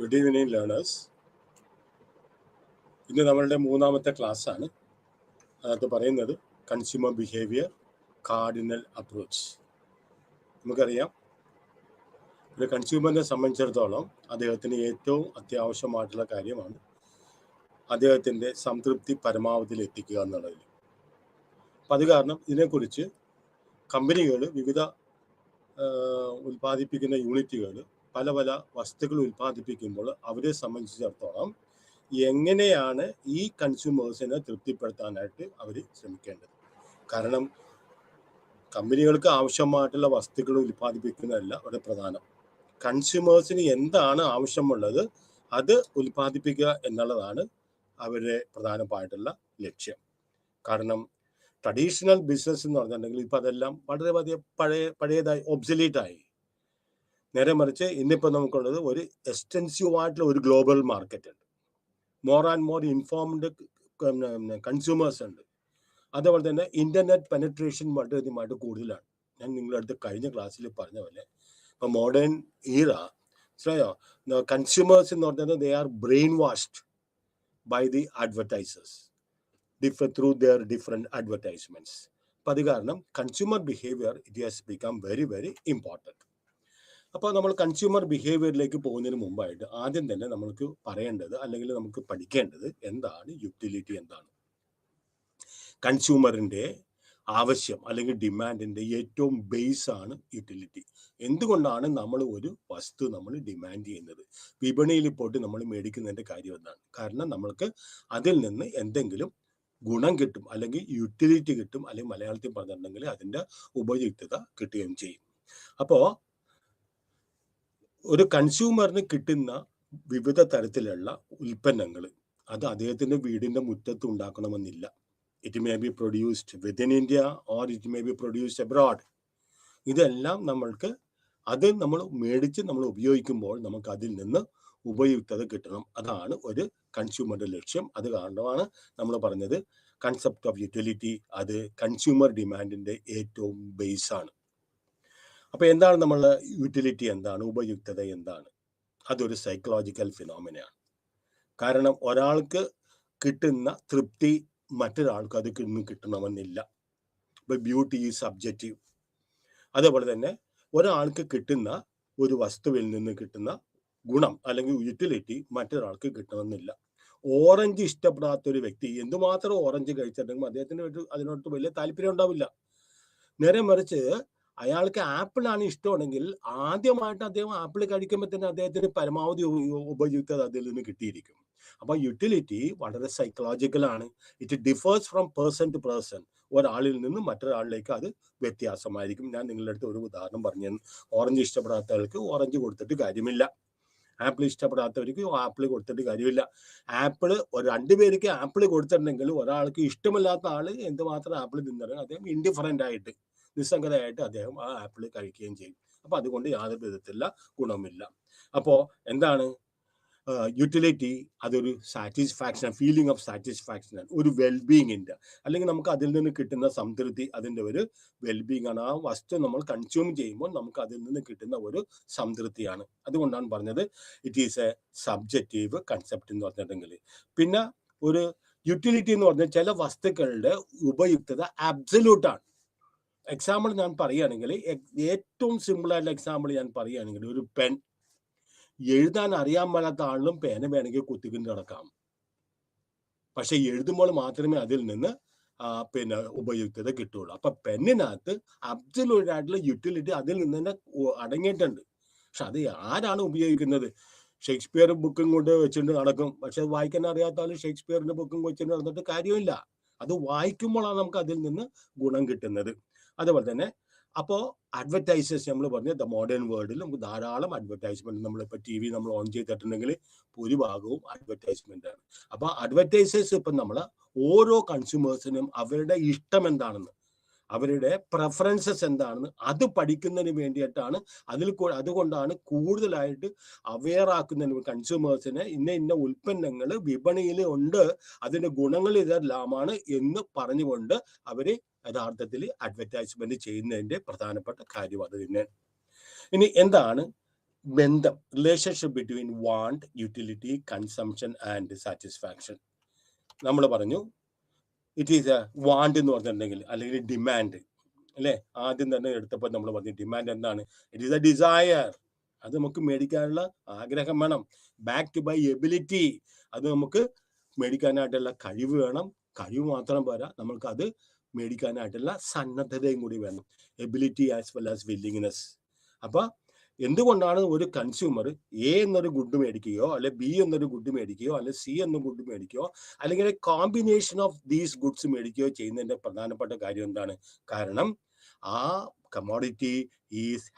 Good evening learners. ഇന്ന് നമ്മളുടെ മൂന്നാമത്തെ ക്ലാസ്സാണ്. അതിനകത്ത് പറയുന്നത് കൺസ്യൂമർ ബിഹേവിയർ കാർഡിനൽ അപ്രോച്ച്. നമുക്കറിയാം, ഒരു കൺസ്യൂമറിനെ സംബന്ധിച്ചിടത്തോളം അദ്ദേഹത്തിന് ഏറ്റവും അത്യാവശ്യമായിട്ടുള്ള കാര്യമാണ് അദ്ദേഹത്തിൻ്റെ സംതൃപ്തി പരമാവധിയിൽ എത്തിക്കുക എന്നുള്ളതിൽ. അപ്പം അത് കാരണം ഇതിനെക്കുറിച്ച് കമ്പനികൾ, വിവിധ ഉൽപ്പാദിപ്പിക്കുന്ന യൂണിറ്റുകൾ പല പല വസ്തുക്കൾ ഉൽപ്പാദിപ്പിക്കുമ്പോൾ അവരെ സംബന്ധിച്ചിടത്തോളം എങ്ങനെയാണ് ഈ കൺസ്യൂമേഴ്സിനെ തൃപ്തിപ്പെടുത്താനായിട്ട് അവർ ശ്രമിക്കേണ്ടത്. കാരണം കമ്പനികൾക്ക് ആവശ്യമായിട്ടുള്ള വസ്തുക്കൾ ഉൽപ്പാദിപ്പിക്കുന്നതല്ല അവിടെ പ്രധാനം. കൺസ്യൂമേഴ്സിന് എന്താണ് ആവശ്യമുള്ളത് അത് ഉൽപ്പാദിപ്പിക്കുക എന്നുള്ളതാണ് അവരുടെ പ്രധാനമായിട്ടുള്ള ലക്ഷ്യം. കാരണം ട്രഡീഷണൽ ബിസിനസ് എന്ന് പറഞ്ഞിട്ടുണ്ടെങ്കിൽ ഇപ്പം അതെല്ലാം വളരെ പഴയതായി ഒബ്സലീറ്റായി. നേരെ മറിച്ച് ഇന്നിപ്പോൾ നമുക്കുള്ളത് ഒരു എക്സ്റ്റെൻസീവ് ആയിട്ടുള്ള ഒരു ഗ്ലോബൽ മാർക്കറ്റ് ഉണ്ട്. More and more informed consumers ഉണ്ട്. അതേപോലെ തന്നെ ഇന്റർനെറ്റ് പെനട്രേഷൻ വളരെയധികമായിട്ട് കൂടുതലാണ്. ഞാൻ നിങ്ങളുടെ അടുത്ത് കഴിഞ്ഞ ക്ലാസ്സിൽ പറഞ്ഞ പോലെ ഇപ്പം മോഡേൺ ഈറ കൺസ്യൂമേഴ്സ് എന്ന് പറഞ്ഞാൽ they are brain washed by the advertisers through their different advertisements. അപ്പം അത് കാരണം consumer behaviour it has become very very important. അപ്പോൾ നമ്മൾ കൺസ്യൂമർ ബിഹേവിയറിലേക്ക് പോകുന്നതിന് മുമ്പായിട്ട് ആദ്യം തന്നെ നമുക്ക് പറയേണ്ടത് അല്ലെങ്കിൽ നമുക്ക് പഠിക്കേണ്ടത് എന്താണ് യൂട്ടിലിറ്റി, എന്താണ് കൺസ്യൂമറിൻ്റെ ആവശ്യം അല്ലെങ്കിൽ ഡിമാൻഡിൻ്റെ ഏറ്റവും ബേസ് ആണ് യൂട്ടിലിറ്റി. എന്തുകൊണ്ടാണ് നമ്മൾ ഒരു വസ്തു നമ്മൾ ഡിമാൻഡ് ചെയ്യുന്നത്, വിപണിയിൽ പോയിട്ട് നമ്മൾ മേടിക്കുന്നതിൻ്റെ കാര്യം എന്താണ്? കാരണം നമ്മൾക്ക് അതിൽ നിന്ന് എന്തെങ്കിലും ഗുണം കിട്ടും, അല്ലെങ്കിൽ യൂട്ടിലിറ്റി കിട്ടും, അല്ലെങ്കിൽ മലയാളത്തിൽ പറഞ്ഞിട്ടുണ്ടെങ്കിൽ അതിൻ്റെ ഉപയുക്തത കിട്ടുകയും ചെയ്യും. അപ്പോൾ ഒരു കൺസ്യൂമറിന് കിട്ടുന്ന വിവിധ തരത്തിലുള്ള ഉൽപ്പന്നങ്ങൾ അത് അദ്ദേഹത്തിൻ്റെ വീടിൻ്റെ മുറ്റത്ത് ഉണ്ടാക്കണമെന്നില്ല. It may be produced within India or it may be produced abroad. ഇതെല്ലാം നമ്മൾക്ക് അത് നമ്മൾ മേടിച്ച് നമ്മൾ ഉപയോഗിക്കുമ്പോൾ നമുക്ക് അതിൽ നിന്ന് ഉപയുക്തത കിട്ടണം. അതാണ് ഒരു കൺസ്യൂമറുടെ ലക്ഷ്യം. അത് കാരണമാണ് നമ്മൾ പറഞ്ഞത് കൺസെപ്റ്റ് ഓഫ് യൂട്ടിലിറ്റി അത് കൺസ്യൂമർ ഡിമാൻഡിൻ്റെ ഏറ്റവും ബേസാണ്. അപ്പോൾ എന്താണ് നമ്മളെ യൂട്ടിലിറ്റി, എന്താണ് ഉപയുക്തത, എന്താണ്? അതൊരു സൈക്കോളജിക്കൽ ഫിനോമിനയാണ്. കാരണം ഒരാൾക്ക് കിട്ടുന്ന തൃപ്തി മറ്റൊരാൾക്ക് അത് കിട്ടണമെന്നില്ല. ഇപ്പോൾ ബ്യൂട്ടി ഈസ് സബ്ജക്റ്റീവ്. അതേപോലെ തന്നെ ഒരാൾക്ക് കിട്ടുന്ന ഒരു വസ്തുവിൽ നിന്ന് കിട്ടുന്ന ഗുണം അല്ലെങ്കിൽ യൂട്ടിലിറ്റി മറ്റൊരാൾക്ക് കിട്ടണമെന്നില്ല. ഓറഞ്ച് ഇഷ്ടപ്പെടാത്തൊരു വ്യക്തി എന്തുമാത്രം ഓറഞ്ച് കഴിച്ചിട്ടുണ്ടെങ്കിൽ അദ്ദേഹത്തിന് അതിനോട്ട് വലിയ താല്പര്യം ഉണ്ടാവില്ല. നേരെ മറിച്ച് അയാൾക്ക് ആപ്പിളാണ് ഇഷ്ടമാണെങ്കിൽ ആദ്യമായിട്ട് അദ്ദേഹം ആപ്പിൾ കഴിക്കുമ്പോൾ തന്നെ അദ്ദേഹത്തിന് പരമാവധി ഉപയുക്തത അതിൽ നിന്ന് കിട്ടിയിരിക്കും. അപ്പോൾ യൂട്ടിലിറ്റി വളരെ സൈക്കോളജിക്കലാണ്. It differs from person to person. ഒരാളിൽ നിന്ന് മറ്റൊരാളിലേക്ക് അത് വ്യത്യാസമായിരിക്കും. ഞാൻ നിങ്ങളുടെ അടുത്ത് ഒരു ഉദാഹരണം പറഞ്ഞു. ഓറഞ്ച് ഇഷ്ടപ്പെടാത്ത ആൾക്ക് ഓറഞ്ച് കൊടുത്തിട്ട് കാര്യമില്ല, ആപ്പിൾ ഇഷ്ടപ്പെടാത്തവർക്ക് ആപ്പിൾ കൊടുത്തിട്ട് കാര്യമില്ല. ആപ്പിൾ രണ്ടുപേർക്ക് ആപ്പിൾ കൊടുത്തിട്ടുണ്ടെങ്കിൽ ഒരാൾക്ക് ഇഷ്ടമില്ലാത്ത ആൾ എന്തുമാത്രം ആപ്പിൾ തിന്നിട്ടുണ്ടെങ്കിൽ അദ്ദേഹം ഇൻഡിഫറൻ്റ് ആയിട്ട് നിസ്സംഗതയായിട്ട് അദ്ദേഹം ആ ആപ്പിൾ കഴിക്കുകയും ചെയ്യും. അപ്പോൾ അതുകൊണ്ട് യാതൊരു വിധത്തിലുള്ള ഗുണമില്ല. അപ്പോൾ എന്താണ് യൂട്ടിലിറ്റി? അതൊരു സാറ്റിസ്ഫാക്ഷൻ, ഫീലിംഗ് ഓഫ് സാറ്റിസ്ഫാക്ഷൻ, ഒരു വെൽബീയിങ്ങിൻ്റെ, അല്ലെങ്കിൽ നമുക്ക് അതിൽ നിന്ന് കിട്ടുന്ന സംതൃപ്തി, അതിൻ്റെ ഒരു വെൽബീയിങ് ആണ്. ആ വസ്തു നമ്മൾ കൺസ്യൂം ചെയ്യുമ്പോൾ നമുക്ക് അതിൽ നിന്ന് കിട്ടുന്ന ഒരു സംതൃപ്തിയാണ്. അതുകൊണ്ടാണ് പറഞ്ഞത് it is A subjective concept എന്ന് പറഞ്ഞിട്ടുണ്ടെങ്കിൽ. പിന്നെ ഒരു യൂട്ടിലിറ്റി എന്ന് പറഞ്ഞാൽ ചില വസ്തുക്കളുടെ ഉപയുക്തത ആബ്സല്യൂട്ടാണ്. എക്സാമ്പിൾ ഞാൻ പറയുകയാണെങ്കിൽ, ഏറ്റവും സിമ്പിളായിട്ടുള്ള എക്സാമ്പിൾ ഞാൻ പറയുകയാണെങ്കിൽ, ഒരു പെൻ. എഴുതാൻ അറിയാൻ പാടാത്ത ആളിനും പേന വേണമെങ്കിൽ കുത്തിക്കൊണ്ട് നടക്കാം. പക്ഷെ എഴുതുമ്പോൾ മാത്രമേ അതിൽ നിന്ന് പിന്നെ ഉപയുക്തത കിട്ടുള്ളൂ. അപ്പൊ പെന്നിനകത്ത് അബ്സല്യൂട്ട് ആയിട്ടുള്ള യൂട്ടിലിറ്റി അതിൽ നിന്ന് തന്നെ അടങ്ങിയിട്ടുണ്ട്. പക്ഷെ അത് ആരാണ് ഉപയോഗിക്കുന്നത്? ഷേക്സ്പിയർ ബുക്കും കൊണ്ട് വെച്ചിട്ട് നടക്കും. പക്ഷെ വായിക്കാൻ അറിയാത്ത ആൾ ഷേക്സ്പിയറിന്റെ ബുക്കും വെച്ചിട്ട് നടന്നിട്ട് കാര്യമില്ല. അത് വായിക്കുമ്പോഴാണ് നമുക്ക് അതിൽ നിന്ന് ഗുണം കിട്ടുന്നത്. അതുപോലെ തന്നെ അപ്പോൾ അഡ്വർടൈസേഴ്സ് നമ്മൾ പറഞ്ഞ ദ മോഡേൺ വേൾഡിൽ നമുക്ക് ധാരാളം അഡ്വർടൈസ്മെന്റ്, നമ്മളിപ്പോൾ ടി വി നമ്മൾ ഓൺ ചെയ്തിട്ടുണ്ടെങ്കിൽ ഭൂരിഭാഗവും അഡ്വർടൈസ്മെന്റ് ആണ്. അപ്പോൾ അഡ്വർടൈസേഴ്സ് ഇപ്പം നമ്മൾ ഓരോ കൺസ്യൂമേഴ്സിനും അവരുടെ ഇഷ്ടം എന്താണെന്ന്, അവരുടെ പ്രെഫറൻസസ് എന്താണെന്ന് അത് പഠിക്കുന്നതിന് വേണ്ടിയിട്ടാണ്. അതുകൊണ്ടാണ് കൂടുതലായിട്ട് അവെയർ ആക്കുന്നതിന് കൺസ്യൂമേഴ്സിന് ഇന്ന ഉൽപ്പന്നങ്ങൾ വിപണിയിൽ ഉണ്ട്, അതിൻ്റെ ഗുണങ്ങൾ ഇതെല്ലാമാണ് എന്ന് പറഞ്ഞുകൊണ്ട് അവർ യഥാർത്ഥത്തിൽ അഡ്വർടൈസ്മെന്റ് ചെയ്യുന്നതിൻ്റെ പ്രധാനപ്പെട്ട കാര്യം അത് തന്നെ. ഇനി എന്താണ് ബന്ധം, relationship between want, utility, consumption and satisfaction. നമ്മൾ പറഞ്ഞു ഇറ്റ് ഈസ് എ വാണ്ട് എന്ന് പറഞ്ഞിട്ടുണ്ടെങ്കിൽ അല്ലെങ്കിൽ ഡിമാൻഡ് അല്ലേ, ആദ്യം തന്നെ എടുത്തപ്പോൾ നമ്മൾ പറഞ്ഞു ഡിമാൻഡ് എന്താണ്? It is a desire. അത് നമുക്ക് മേടിക്കാനുള്ള ആഗ്രഹം വേണം. ബാക്ക്ഡ് ബൈ എബിലിറ്റി, അത് നമുക്ക് മേടിക്കാനായിട്ടുള്ള കഴിവ് വേണം. കഴിവ് മാത്രം പോരാ, നമ്മൾക്ക് അത് മേടിക്കാനായിട്ടുള്ള സന്നദ്ധതയും കൂടി വേണം. Ability as well as willingness. അപ്പൊ എന്തുകൊണ്ടാണ് ഒരു കൺസ്യൂമർ എ എന്നൊരു ഗുഡ് മേടിക്കുകയോ അല്ലെ ബി എന്നൊരു ഗുഡ് മേടിക്കുകയോ അല്ലെ സി എന്ന ഗുഡ് മേടിക്കുകയോ അല്ലെങ്കിൽ കോമ്പിനേഷൻ ഓഫ് ദീസ് ഗുഡ്സ് മേടിക്കുകയോ ചെയ്യുന്നതിന്റെ പ്രധാനപ്പെട്ട കാര്യം എന്താണ്? കാരണം ആ commodity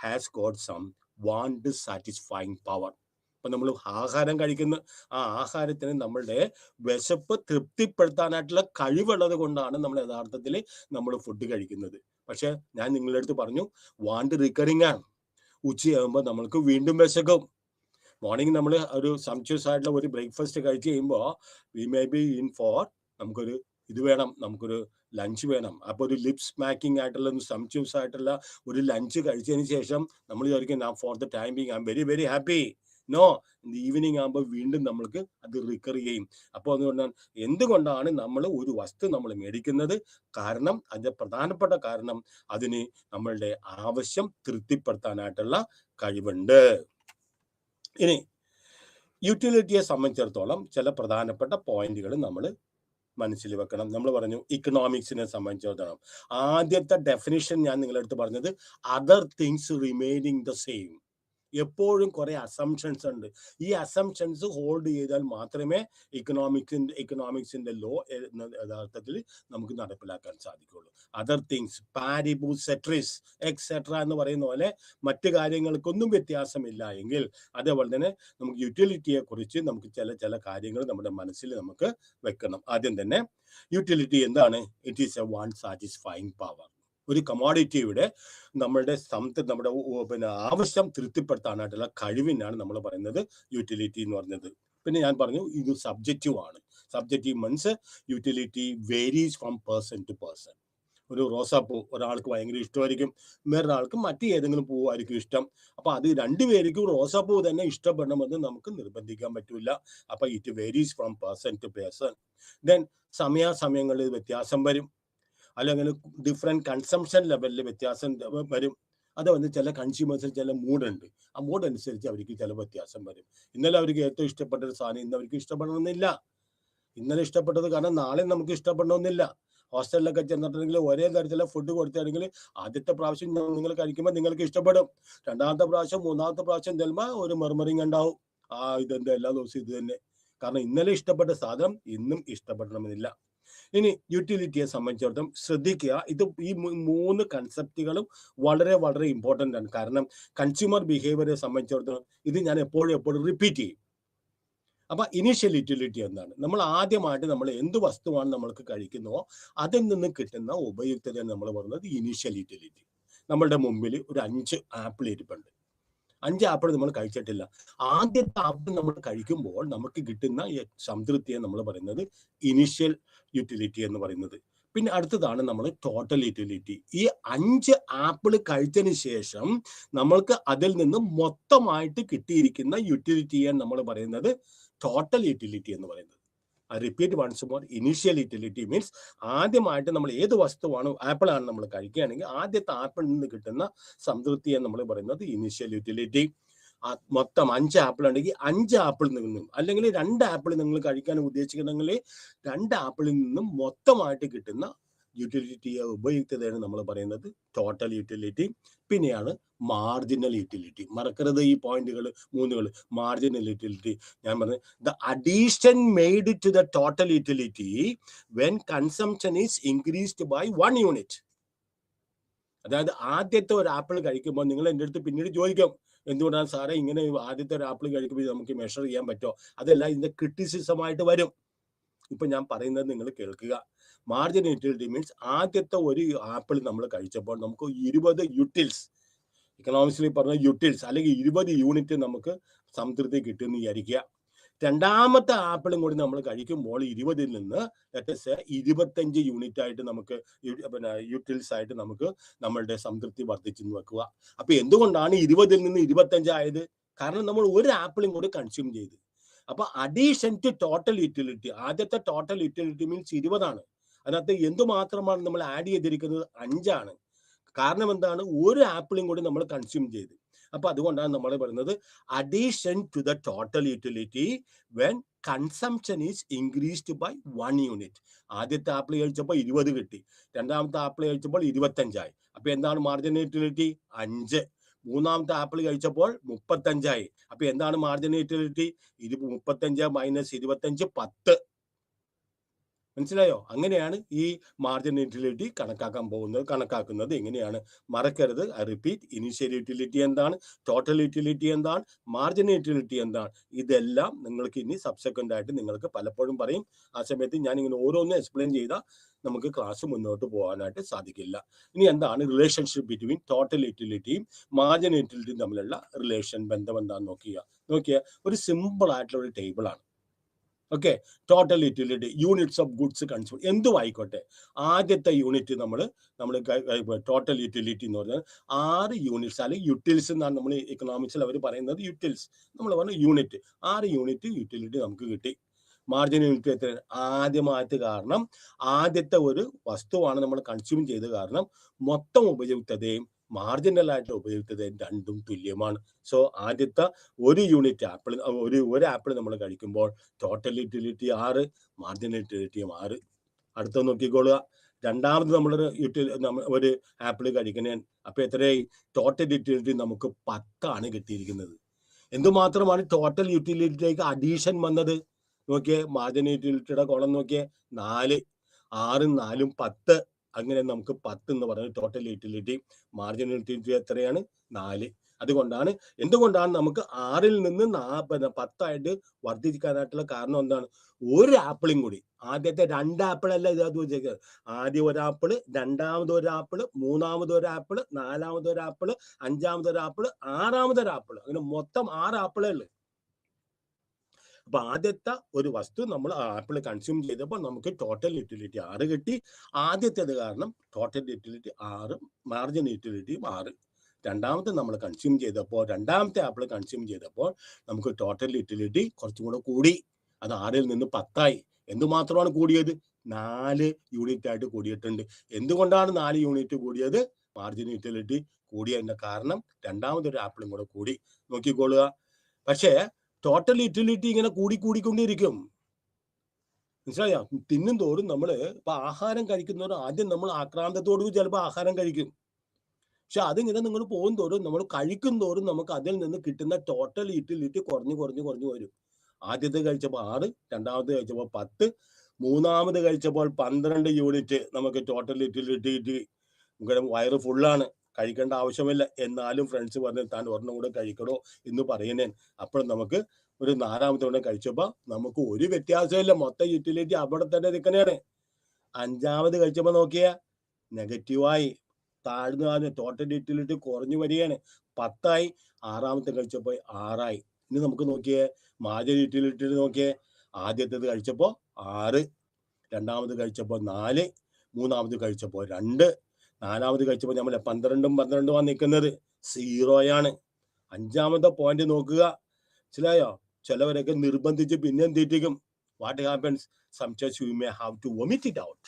has got some want satisfying power. അപ്പൊ നമ്മൾ ആഹാരം കഴിക്കുന്ന ആ ആഹാരത്തിന് നമ്മളുടെ വിശപ്പ് തൃപ്തിപ്പെടുത്താനായിട്ടുള്ള കഴിവുള്ളത് കൊണ്ടാണ് നമ്മൾ യഥാർത്ഥത്തിൽ നമ്മൾ ഫുഡ് കഴിക്കുന്നത്. പക്ഷെ ഞാൻ നിങ്ങളുടെ അടുത്ത് പറഞ്ഞു വാണ്ട് റിക്കറിങ് ആണ്. ഉച്ചയാകുമ്പോൾ നമ്മൾക്ക് വീണ്ടും വിശക്കും. മോർണിംഗ് നമ്മൾ ഒരു സംച്വസ് ആയിട്ടുള്ള ഒരു ബ്രേക്ക്ഫാസ്റ്റ് കഴിച്ച് കഴിയുമ്പോൾ we may be in for നമുക്കൊരു ഇത് വേണം, നമുക്കൊരു ലഞ്ച് വേണം. അപ്പോൾ ഒരു ലിപ്സ് സ്മാക്കിംഗ് ആയിട്ടുള്ള സംച്വസ് ആയിട്ടുള്ള ഒരു ലഞ്ച് കഴിച്ചതിന് ശേഷം നമ്മൾ വിചാരിക്കും for the time being I am very very happy. No, evening ആകുമ്പോൾ വീണ്ടും നമ്മൾക്ക് അത് റിക്കർ ചെയ്യും. അപ്പോൾ അതുകൊണ്ടാണ് എന്തുകൊണ്ടാണ് നമ്മൾ ഒരു വസ്തു നമ്മൾ മേടിക്കുന്നത്? കാരണം അതിന്റെ പ്രധാനപ്പെട്ട കാരണം അതിന് നമ്മളുടെ ആവശ്യം തൃപ്തിപ്പെടുത്താനായിട്ടുള്ള കഴിവുണ്ട്. ഇനി യൂട്ടിലിറ്റിയെ സംബന്ധിച്ചിടത്തോളം ചില പ്രധാനപ്പെട്ട പോയിന്റുകൾ നമ്മൾ മനസ്സിൽ വെക്കണം. നമ്മൾ പറഞ്ഞു ഇക്കണോമിക്സിനെ സംബന്ധിച്ചിടത്തോളം ആദ്യത്തെ ഡെഫിനിഷൻ ഞാൻ നിങ്ങളുടെ അടുത്ത് പറഞ്ഞത് അതർ തിങ്സ് റിമെയിനിങ് ദ സെയിം. എപ്പോഴും കുറെ അസംഷൻസ് ഉണ്ട്. ഈ അസംഷൻസ് ഹോൾഡ് ചെയ്താൽ മാത്രമേ ഇക്കണോമിക്സിന്റെ ലോ യഥാർത്ഥത്തിൽ നമുക്ക് നടപ്പിലാക്കാൻ സാധിക്കുള്ളൂ. അതർ തിങ്സ് പാരിബൂസ് സെട്രിസ് എക്സെട്ര എന്ന് പറയുന്ന പോലെ മറ്റു കാര്യങ്ങൾക്കൊന്നും വ്യത്യാസമില്ല എങ്കിൽ അതേപോലെ തന്നെ നമുക്ക് യൂട്ടിലിറ്റിയെ കുറിച്ച് നമുക്ക് ചില കാര്യങ്ങൾ നമ്മുടെ മനസ്സിൽ നമുക്ക് വെക്കണം. ആദ്യം തന്നെ യൂട്ടിലിറ്റി എന്താണ്? It is A want satisfying power. ഒരു കമോഡിറ്റിയുടെ നമ്മുടെ ആവശ്യം തൃപ്തിപ്പെടുത്താനായിട്ടുള്ള കഴിവിനാണ് നമ്മൾ പറയുന്നത് യൂട്ടിലിറ്റി എന്ന് പറയുന്നത്. പിന്നെ ഞാൻ പറഞ്ഞു ഇത് സബ്ജക്റ്റീവ് ആണ്. Subjective means utility varies from person to person. ഒരു റോസാപ്പൂ ഒരാൾക്ക് ഭയങ്കര ഇഷ്ടമായിരിക്കും, വേറൊരാൾക്ക് മറ്റു ഏതെങ്കിലും പൂവായിരിക്കും ഇഷ്ടം. അപ്പൊ അത് രണ്ടുപേർക്കും റോസാപ്പൂ തന്നെ ഇഷ്ടപ്പെടണമെന്ന് നമുക്ക് നിർബന്ധിക്കാൻ പറ്റില്ല. അപ്പൊ it varies from person to person. Then സമയാസമയങ്ങളിൽ വ്യത്യാസം വരും, അല്ലെങ്കിൽ ഡിഫറെന്റ് കൺസംഷൻ ലെവലിൽ വ്യത്യാസം വരും. അത് വന്ന് ചില കൺസ്യൂമേഴ്സിൽ ചില മൂഡുണ്ട്, ആ മൂഡ് അനുസരിച്ച് അവർക്ക് ചില വ്യത്യാസം വരും. ഇന്നലെ അവർക്ക് ഏറ്റവും ഇഷ്ടപ്പെട്ട ഒരു സാധനം ഇന്ന് അവർക്ക് ഇഷ്ടപ്പെടണമെന്നില്ല. ഇന്നലെ ഇഷ്ടപ്പെട്ടത് കാരണം നാളെ നമുക്ക് ഇഷ്ടപ്പെടണമെന്നില്ല. ഹോസ്റ്റലിലൊക്കെ ചെന്നിട്ടുണ്ടെങ്കിൽ ഒരേ തരത്തിലുള്ള ഫുഡ് കൊടുത്താണെങ്കിൽ ആദ്യത്തെ പ്രാവശ്യം നിങ്ങൾ കഴിക്കുമ്പോൾ നിങ്ങൾക്ക് ഇഷ്ടപ്പെടും. രണ്ടാമത്തെ പ്രാവശ്യം മൂന്നാമത്തെ പ്രാവശ്യം ചെല്ലുമ്പോൾ ഒരു മെർമറിങ് ഉണ്ടാവും, ഇതെന്താ എല്ലാ ദിവസവും ഇത് തന്നെ. കാരണം ഇന്നലെ ഇഷ്ടപ്പെട്ട സാധനം ഇന്നും ഇഷ്ടപ്പെടണമെന്നില്ല. ഇനി യൂട്ടിലിറ്റിയെ സംബന്ധിച്ചിടത്തോളം ശ്രദ്ധിക്കുക, ഇത് ഈ മൂന്ന് കൺസെപ്റ്റുകളും വളരെ വളരെ ഇമ്പോർട്ടൻ്റ് ആണ്. കാരണം കൺസ്യൂമർ ബിഹേവിയറെ സംബന്ധിച്ചിടത്തോളം ഇത് ഞാൻ എപ്പോഴും റിപ്പീറ്റ് ചെയ്യും. അപ്പൊ ഇനീഷ്യൽ യൂട്ടിലിറ്റി എന്താണ്? നമ്മൾ ആദ്യമായിട്ട് നമ്മൾ എന്ത് വസ്തുവാണ് നമ്മൾക്ക് കഴിക്കുന്നോ അതിൽ നിന്ന് കിട്ടുന്ന ഉപയുക്തത നമ്മൾ പറയുന്നത് ഇനീഷ്യൽ യൂട്ടിലിറ്റി. നമ്മളുടെ മുമ്പിൽ ഒരു 5 ആപ്പിൾ ഇരിപ്പുണ്ട്. 5 ആപ്പിൾ നമ്മൾ കഴിച്ചിട്ടില്ല. ആദ്യത്തെ ആപ്പിൾ നമ്മൾ കഴിക്കുമ്പോൾ നമുക്ക് കിട്ടുന്ന സംതൃപ്തിയെ നമ്മൾ പറയുന്നത് ഇനീഷ്യൽ യൂട്ടിലിറ്റി എന്ന് പറയുന്നത്. പിന്നെ അടുത്തതാണ് നമ്മൾ ടോട്ടൽ യൂട്ടിലിറ്റി. ഈ 5 ആപ്പിൾ കഴിച്ചതിന് ശേഷം നമ്മൾക്ക് അതിൽ നിന്ന് മൊത്തമായിട്ട് കിട്ടിയിരിക്കുന്ന യൂട്ടിലിറ്റിയെ നമ്മൾ പറയുന്നത് ടോട്ടൽ യൂട്ടിലിറ്റി എന്ന് പറയുന്നത്. I repeat once more, initial utility means ആദ്യമായിട്ട് നമ്മൾ ഏത് വസ്തുവാണോ ആപ്പിൾ ആണ് നമ്മൾ കഴിക്കുകയാണെങ്കിൽ ആദ്യത്തെ ആപ്പിളിൽ നിന്ന് കിട്ടുന്ന സംതൃപ്തിയെ നമ്മൾ പറയുന്നത് ഇനീഷ്യൽ യൂട്ടിലിറ്റി. മൊത്തം 5 ആപ്പിൾ ഉണ്ടെങ്കിൽ 5 ആപ്പിളിൽ നിന്നും, അല്ലെങ്കിൽ 2 ആപ്പിൾ നിങ്ങൾ കഴിക്കാൻ ഉദ്ദേശിക്കുന്നെങ്കിൽ 2 ആപ്പിളിൽ നിന്നും മൊത്തമായിട്ട് കിട്ടുന്ന യൂട്ടിലിറ്റിയെ ഉപയുക്തതയാണ് നമ്മൾ പറയുന്നത് ടോട്ടൽ യൂട്ടിലിറ്റി. പിന്നെയാണ് മാർജിനൽ യൂട്ടിലിറ്റി. മറക്കരുത് ഈ പോയിന്റുകൾ 3. മാർജിനൽ യൂട്ടിലിറ്റി ഞാൻ പറഞ്ഞു the addition made to the total utility when consumption is increased by 1 unit. അതായത് ആദ്യത്തെ ഒരു ആപ്പിൾ കഴിക്കുമ്പോൾ നിങ്ങൾ എൻ്റെ അടുത്ത് പിന്നീട് ചോദിക്കും, എന്തുകൊണ്ടാണ് സാറേ ഇങ്ങനെ ആദ്യത്തെ ഒരു ആപ്പിൾ കഴിക്കുമ്പോൾ നമുക്ക് മെഷർ ചെയ്യാൻ പറ്റുമോ? അതല്ല, ഇതിന്റെ ക്രിറ്റിസിസമായിട്ട് വരും. ഇപ്പൊ ഞാൻ പറയുന്നത് നിങ്ങൾ കേൾക്കുക. മാർജിനൽ യൂട്ടിലിറ്റി മീൻസ് ആദ്യത്തെ ഒരു ആപ്പിൾ നമ്മൾ കഴിച്ചപ്പോൾ നമുക്ക് 20 യൂട്ടിൽസ്, ഇക്കണോമിക്സിൽ പറഞ്ഞ യൂട്ടിൽസ് അല്ലെങ്കിൽ 20 യൂണിറ്റ് നമുക്ക് സംതൃപ്തി കിട്ടുമെന്ന് വിചാരിക്കുക. രണ്ടാമത്തെ ആപ്പിളും കൂടി നമ്മൾ കഴിക്കുമ്പോൾ 20ൽ നിന്ന് 25 യൂണിറ്റ് ആയിട്ട് നമുക്ക് യൂട്ടിൽസ് ആയിട്ട് നമുക്ക് നമ്മളുടെ സംതൃപ്തി വർദ്ധിച്ചെന്ന് വെക്കുക. അപ്പൊ എന്തുകൊണ്ടാണ് 20ൽ നിന്ന് 25 ആയത്? കാരണം നമ്മൾ ഒരു ആപ്പിളും കൂടി കൺസ്യൂം ചെയ്ത്. അപ്പൊ അഡീഷൻ ടു ടോട്ടൽ യൂട്ടിലിറ്റി, ആദ്യത്തെ ടോട്ടൽ യൂട്ടിലിറ്റി മീൻസ് 20 അതിനകത്ത് എന്തുമാത്രമാണ് നമ്മൾ ആഡ് ചെയ്തിരിക്കുന്നത്? 5. കാരണം എന്താണ്? ഒരു ആപ്പിളും കൂടി നമ്മൾ കൺസ്യൂം ചെയ്ത്. അപ്പൊ അതുകൊണ്ടാണ് നമ്മൾ പറയുന്നത് addition to the total utility when consumption is increased by 1 unit. ആദ്യത്തെ ആപ്പിൾ കഴിച്ചപ്പോൾ 20 കിട്ടി, രണ്ടാമത്തെ ആപ്പിൾ കഴിച്ചപ്പോൾ 25 അപ്പൊ എന്താണ് മാർജിനൽ യൂട്ടിലിറ്റി? 5. മൂന്നാമത്തെ ആപ്പിൾ കഴിച്ചപ്പോൾ 35 അപ്പൊ എന്താണ് മാർജിനൽ യൂട്ടിലിറ്റി? 35 മൈനസ് 25 10. മനസ്സിലായോ? അങ്ങനെയാണ് ഈ മാർജിനൽ യൂട്ടിലിറ്റി കണക്കാക്കുന്നത് എങ്ങനെയാണ്? മറക്കരുത്, ഐ റിപ്പീറ്റ്, ഇനീഷ്യൽ യൂട്ടിലിറ്റി എന്താണ്, ടോട്ടൽ യൂട്ടിലിറ്റി എന്താണ്, മാർജിനൽ യൂട്ടിലിറ്റി എന്താണ്, ഇതെല്ലാം നിങ്ങൾക്ക് ഇനി സബ്സെക്വന്റ് ആയിട്ട് നിങ്ങൾക്ക് പലപ്പോഴും പറയും. ആ സമയത്ത് ഞാൻ ഇങ്ങനെ ഓരോന്നും എക്സ്പ്ലെയിൻ ചെയ്താൽ നമുക്ക് ക്ലാസ് മുന്നോട്ട് പോകാനായിട്ട് സാധിക്കില്ല. ഇനി എന്താണ് റിലേഷൻഷിപ്പ് ബിറ്റ്വീൻ ടോട്ടൽ യൂട്ടിലിറ്റിയും മാർജിനൽ യൂട്ടിലിറ്റിയും തമ്മിലുള്ള റിലേഷൻ, ബന്ധം എന്താണെന്ന് നോക്കിയ ഒരു സിമ്പിൾ ആയിട്ടുള്ള ഒരു ടേബിൾ ആണ്. Okay, total utility, units of goods consume, എന്തും ആയിക്കോട്ടെ. ആദ്യത്തെ യൂണിറ്റ് നമ്മൾ ടോട്ടൽ യൂട്ടിലിറ്റി എന്ന് പറഞ്ഞാൽ 6 യൂണിറ്റ്സ് അല്ലെങ്കിൽ യൂട്ടിൽസ് എന്നാണ് നമ്മൾ എക്കണോമിക്സിൽ അവർ പറയുന്നത്. യൂട്ടിൽസ് നമ്മൾ പറഞ്ഞ യൂണിറ്റ്, 6 യൂണിറ്റ് യൂട്ടിലിറ്റി നമുക്ക് കിട്ടി. മാർജിനൽ യൂണിറ്റ് എത്ര? ആദ്യമായിട്ട്, കാരണം ആദ്യത്തെ ഒരു വസ്തുവാണ് നമ്മൾ കൺസ്യൂം ചെയ്ത് കാരണം മൊത്തം ഉപയുക്തതയും മാർജിനൽ ആയിട്ടുള്ള ഉപയുക്തതയും രണ്ടും തുല്യമാണ്. സോ ആദ്യത്തെ ഒരു യൂണിറ്റ് ആപ്പിൾ, ഒരു ആപ്പിൾ നമ്മൾ കഴിക്കുമ്പോൾ ടോട്ടൽ യൂട്ടിലിറ്റി 6, മാർജിനൽ യൂട്ടിലിറ്റിയും 6. അടുത്ത നോക്കിക്കോളുക, രണ്ടാമത് നമ്മൾ ഒരു ആപ്പിൾ കഴിക്കണേ, അപ്പൊ എത്രയായി? ടോട്ടൽ യൂട്ടിലിറ്റി നമുക്ക് 10 കിട്ടിയിരിക്കുന്നത്. എന്തുമാത്രമാണ് ടോട്ടൽ യൂട്ടിലിറ്റിയിലേക്ക് അഡീഷൻ വന്നത്? നോക്കിയേ, മാർജിനൽ യൂട്ടിലിറ്റിയുടെ കോളം നോക്കിയേ, 4. 6 4 10. അങ്ങനെ നമുക്ക് 10 എന്ന് പറയുന്നത് ടോട്ടൽ യൂട്ടിലിറ്റി. മാർജിനൽ യൂട്ടിലിറ്റി എത്രയാണ്? 4. എന്തുകൊണ്ടാണ് നമുക്ക് 6ൽ നിന്ന് 10 വർദ്ധിക്കാനായിട്ടുള്ള കാരണം എന്താണ്? ഒരു ആപ്പിളും കൂടി, ആദ്യത്തെ 2 ആപ്പിളല്ല ഇത് വെച്ചേക്കുന്നത്, ആദ്യം ഒരു ആപ്പിള്, രണ്ടാമത് ഒരു ആപ്പിള്, മൂന്നാമത് ഒരു ആപ്പിള്, നാലാമത് ഒരു ആപ്പിള്, അഞ്ചാമത് ഒരു ആപ്പിള്, ആറാമത് ഒരു ആപ്പിള്, അങ്ങനെ മൊത്തം 6 ആപ്പിളേ ഉള്ളു. അപ്പൊ ആദ്യത്തെ ഒരു വസ്തു നമ്മൾ ആപ്പിൾ കൺസ്യൂം ചെയ്തപ്പോൾ നമുക്ക് ടോട്ടൽ യൂട്ടിലിറ്റി 6 കിട്ടി. ആദ്യത്തേത് കാരണം ടോട്ടൽ യൂട്ടിലിറ്റി 6, മാർജിനൽ യൂട്ടിലിറ്റിയും 6. രണ്ടാമത്തെ നമ്മൾ കൺസ്യൂം ചെയ്തപ്പോൾ, രണ്ടാമത്തെ ആപ്പിൾ കൺസ്യൂം ചെയ്തപ്പോൾ നമുക്ക് ടോട്ടൽ യൂട്ടിലിറ്റി കുറച്ചും കൂടെ കൂടി, അത് 6ൽ നിന്ന് 10. എന്തുമാത്രമാണ് കൂടിയത്? 4 യൂണിറ്റ് ആയിട്ട് കൂടിയിട്ടുണ്ട്. എന്തുകൊണ്ടാണ് 4 യൂണിറ്റ് കൂടിയത്? മാർജിനൽ യൂട്ടിലിറ്റി കൂടിയതിന്റെ കാരണം രണ്ടാമതൊരു ആപ്പിളും കൂടെ കൂടി. നോക്കിക്കൊള്ളുക. പക്ഷേ ടോട്ടൽ യൂട്ടിലിറ്റി ഇങ്ങനെ കൂടിക്കൊണ്ടിരിക്കും. മനസ്സിലായോ? തിന്നും തോറും ഇപ്പൊ ആഹാരം കഴിക്കുന്നവർ ആദ്യം നമ്മൾ ആക്രാന്തത്തോടും ചിലപ്പോൾ ആഹാരം കഴിക്കും. പക്ഷെ അതിങ്ങനെ നിങ്ങൾ പോകും തോറും, നമ്മൾ കഴിക്കും തോറും നമുക്ക് അതിൽ നിന്ന് കിട്ടുന്ന ടോട്ടൽ യൂട്ടിലിറ്റി കുറഞ്ഞു വരും. ആദ്യത്തെ കഴിച്ചപ്പോൾ 6, രണ്ടാമത് കഴിച്ചപ്പോൾ 10, മൂന്നാമത് കഴിച്ചപ്പോൾ 12 യൂണിറ്റ് നമുക്ക് ടോട്ടൽ യൂട്ടിലിറ്റി കിട്ടി. വയറ് ഫുള്ളാണ്, കഴിക്കേണ്ട ആവശ്യമില്ല. എന്നാലും ഫ്രണ്ട്സ് പറഞ്ഞ് താൻ ഒരെണ്ണം കൂടെ കഴിക്കണോ എന്ന് പറയുന്നേ. അപ്പോൾ നമുക്ക് ഒരു 4ാമത്തെ കൂടെ കഴിച്ചപ്പോൾ നമുക്ക് ഒരു വ്യത്യാസമില്ല, മൊത്തം യൂട്ടിലിറ്റി അവിടെ തന്നെ നിൽക്കണേണ്. 5ാമത് കഴിച്ചപ്പോൾ നോക്കിയ നെഗറ്റീവായി, താഴ്ന്നു, ടോട്ടൽ യൂട്ടിലിറ്റി കുറഞ്ഞു വരികയാണ്. 10 6ാമത്തെ കഴിച്ചപ്പോൾ 6. ഇനി നമുക്ക് നോക്കിയേ മാർജിനൽ യൂട്ടിലിറ്റി നോക്കിയേ, ആദ്യത്തേത് കഴിച്ചപ്പോൾ 6, രണ്ടാമത് കഴിച്ചപ്പോൾ 4, മൂന്നാമത് കഴിച്ചപ്പോൾ 2, 4ാമത് കഴിച്ചപ്പോൾ നമ്മൾ 12 നിൽക്കുന്നത്, 0. 5ാമത്തെ പോയിന്റ് നോക്കുക. മനസ്സിലായോ? ചിലവരൊക്കെ നിർബന്ധിച്ച് പിന്നെ എന്തിരിക്കും? What happens? Sometimes you may have to vomit it out.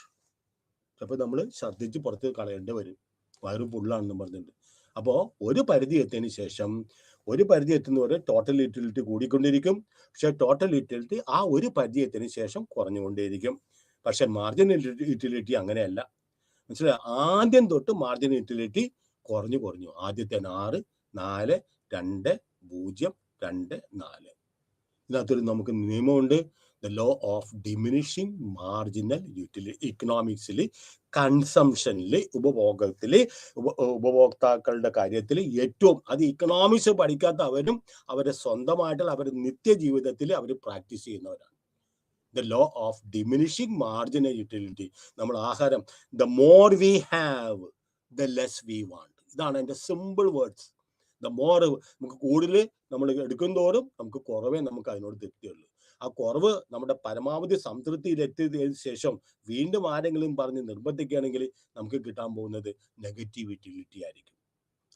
അപ്പോൾ നമ്മൾ ഛർദ്ദിച്ച് പുറത്ത് കളയേണ്ടി വരും, വയറ് ഫുള്ളാണെന്ന് പറഞ്ഞിട്ടുണ്ട്. അപ്പോൾ ഒരു പരിധി എത്തിയതിന് ശേഷം, ഒരു പരിധി എത്തുന്നവരെ ടോട്ടൽ യൂട്ടിലിറ്റി കൂടിക്കൊണ്ടിരിക്കും. പക്ഷെ ടോട്ടൽ യൂട്ടിലിറ്റി ആ ഒരു പരിധി എത്തിയതിന് ശേഷം കുറഞ്ഞുകൊണ്ടേയിരിക്കും. പക്ഷെ മാർജിനൽ യൂട്ടിലിറ്റി അങ്ങനെയല്ല. മനസ്സിലായോ? ആദ്യം തൊട്ട് മാർജിനൽ യൂട്ടിലിറ്റി കുറഞ്ഞു. ആദ്യത്തെ 6, 4, 2, 0, 2, 4. ഇതിനകത്തൊരു നമുക്ക് നിയമമുണ്ട്, the law of diminishing marginal utility. ഇക്കണോമിക്സിൽ കൺസംഷനിൽ, ഉപഭോക്താക്കളുടെ കാര്യത്തിൽ ഏറ്റവും, അത് ഇക്കണോമിക്സ് പഠിക്കാത്തവരും അവരെ സ്വന്തമായിട്ടുള്ള അവരുടെ നിത്യജീവിതത്തിൽ അവർ പ്രാക്ടീസ് ചെയ്യുന്നവരാണ്. The law of diminishing marginal utility. നമ്മൾ ആഹാരം, the more we have the less we want. ഇതാണ് അതിന്റെ സിമ്പിൾ വേർഡ്സ്. ദ മോർ, നമുക്ക് കൂടുതൽ നമ്മൾ എടുക്കും തോറും നമുക്ക് കുറവേ നമുക്ക് അതിനോട് തൃപ്തിയുള്ളൂ. ആ കുറവ് നമ്മുടെ പരമാവധി സംതൃപ്തിയിലെത്തിയതിനു ശേഷം വീണ്ടും ആരെങ്കിലും പറഞ്ഞ് നിർബന്ധിക്കുകയാണെങ്കിൽ നമുക്ക് കിട്ടാൻ പോകുന്നത് നെഗറ്റീവ് യൂട്ടിലിറ്റി ആയിരിക്കും.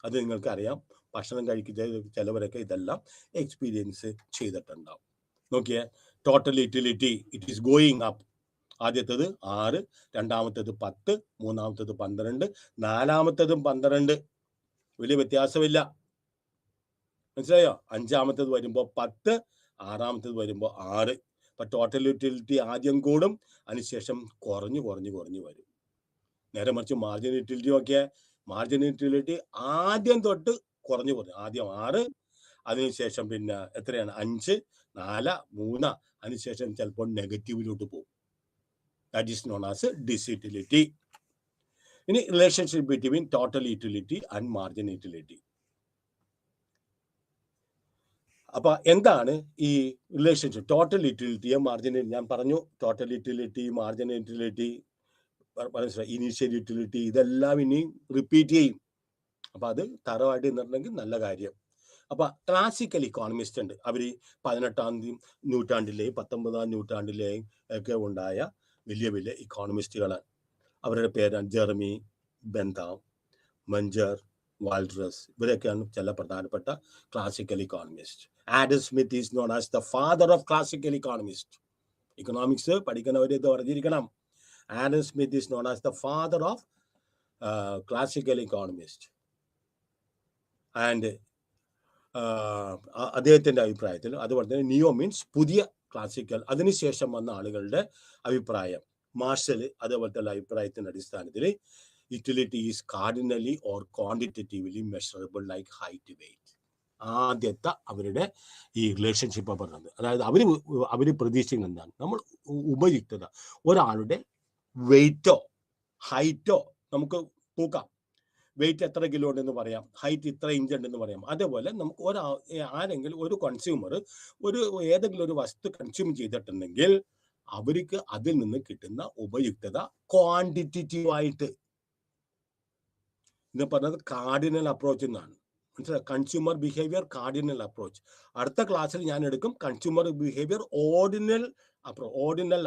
അത് നിങ്ങൾക്കറിയാം. ഭക്ഷണം കഴിക്കുന്ന ചിലവരൊക്കെ ഇതെല്ലാം എക്സ്പീരിയൻസ് ചെയ്തിട്ടുണ്ടാവും. നോക്കിയേ, total utility it is going up. ആദ്യത്തേത് 6, രണ്ടാമത്തേത് 10, മൂന്നാമത്തേത് 12, നാലാമത്തേതും 12. വലിയ വ്യത്യാസമില്ല, മനസ്സിലായോ? അഞ്ചാമത്തേത് വരുമ്പോൾ 10, ആറാമത്തേത് വരുമ്പോൾ 6. അപ്പൊ ടോട്ടൽ യൂട്ടിലിറ്റി ആദ്യം കൂടും, അതിനുശേഷം കുറഞ്ഞു വരും. നേരെ മറിച്ച് മാർജിൻ യൂട്ടിലിറ്റി നോക്കിയാൽ മാർജിൻ യൂട്ടിലിറ്റി ആദ്യം തൊട്ട് കുറഞ്ഞു. ആദ്യം 6, അതിനുശേഷം പിന്നെ എത്രയാണ് 5, 4, 3, അതിനുശേഷം ചിലപ്പോൾ നെഗറ്റീവിലോട്ട് പോകും. That is known as disutility. ഇനി relationship between total utility and margin utility. അപ്പൊ എന്താണ് ഈ റിലേഷൻഷിപ്പ് ടോട്ടൽ യൂട്ടിലിറ്റിയെ മാർജിൻ? ഞാൻ പറഞ്ഞു total utility, margin utility, initial utility, ഇതെല്ലാം ഇനി റിപ്പീറ്റ് ചെയ്യും. അപ്പൊ അത് തറവായിട്ട് നിന്നിട്ടുണ്ടെങ്കിൽ നല്ല കാര്യം. അപ്പൊ ക്ലാസിക്കൽ ഇക്കോണമിസ്റ്റ് ഉണ്ട്, അവര് 18ാം നൂറ്റാണ്ടിലെയും 19ാം നൂറ്റാണ്ടിലെയും ഒക്കെ ഉണ്ടായ വലിയ വലിയ ഇക്കോണമിസ്റ്റുകളാണ്. അവരുടെ പേരാണ് ജെറമി ബെന്താം, മഞ്ചർ, വാൾട്ടറസ്. ഇവരൊക്കെയാണ് ചില പ്രധാനപ്പെട്ട classical economist. Adam Smith is known as the father of classical economist. Economics പഠിക്കുന്നവർ ഇത് പറഞ്ഞിരിക്കണം. Adam Smith is known as the father of classical economist. And അദ്ദേഹത്തിന്റെ അഭിപ്രായത്തിൽ, അതുപോലെ തന്നെ നിയോ മീൻസ് പുതിയ ക്ലാസിക്കൽ, അതിനുശേഷം വന്ന ആളുകളുടെ അഭിപ്രായം, മാർഷൽ അതേപോലത്തെ അഭിപ്രായത്തിന്റെ അടിസ്ഥാനത്തിൽ utility is cardinally or quantitatively measurable like height, weight. ആദ്യത്തെ അവരുടെ ഈ റിലേഷൻഷിപ്പ് പറഞ്ഞത്, അതായത് അവര് പ്രതീക്ഷിക്കുന്നത് എന്താണ്? നമ്മൾ ഉപയുക്തത, ഒരാളുടെ വെയിറ്റോ ഹൈറ്റോ നമുക്ക് തൂക്കാം. വെയിറ്റ് എത്ര കിലോ ഉണ്ടെന്ന് പറയാം, ഹൈറ്റ് ഇത്ര ഇഞ്ച് ഉണ്ടെന്ന് പറയാം. അതേപോലെ നമുക്ക് ആരെങ്കിലും ഒരു കൺസ്യൂമർ ഏതെങ്കിലും ഒരു വസ്തു കൺസ്യൂം ചെയ്തിട്ടുണ്ടെങ്കിൽ അവർക്ക് അതിൽ നിന്ന് കിട്ടുന്ന ഉപയുക്തത ക്വാണ്ടിറ്റേറ്റീവായിട്ട്, ഇത് പറഞ്ഞത് കാർഡിനൽ അപ്രോച്ച് എന്നാണ്. മനസ്സിലായി? Consumer behaviour cardinal approach. അടുത്ത ക്ലാസ്സിൽ ഞാൻ എടുക്കും കൺസ്യൂമർ ബിഹേവിയർ ഓർഡിനൽ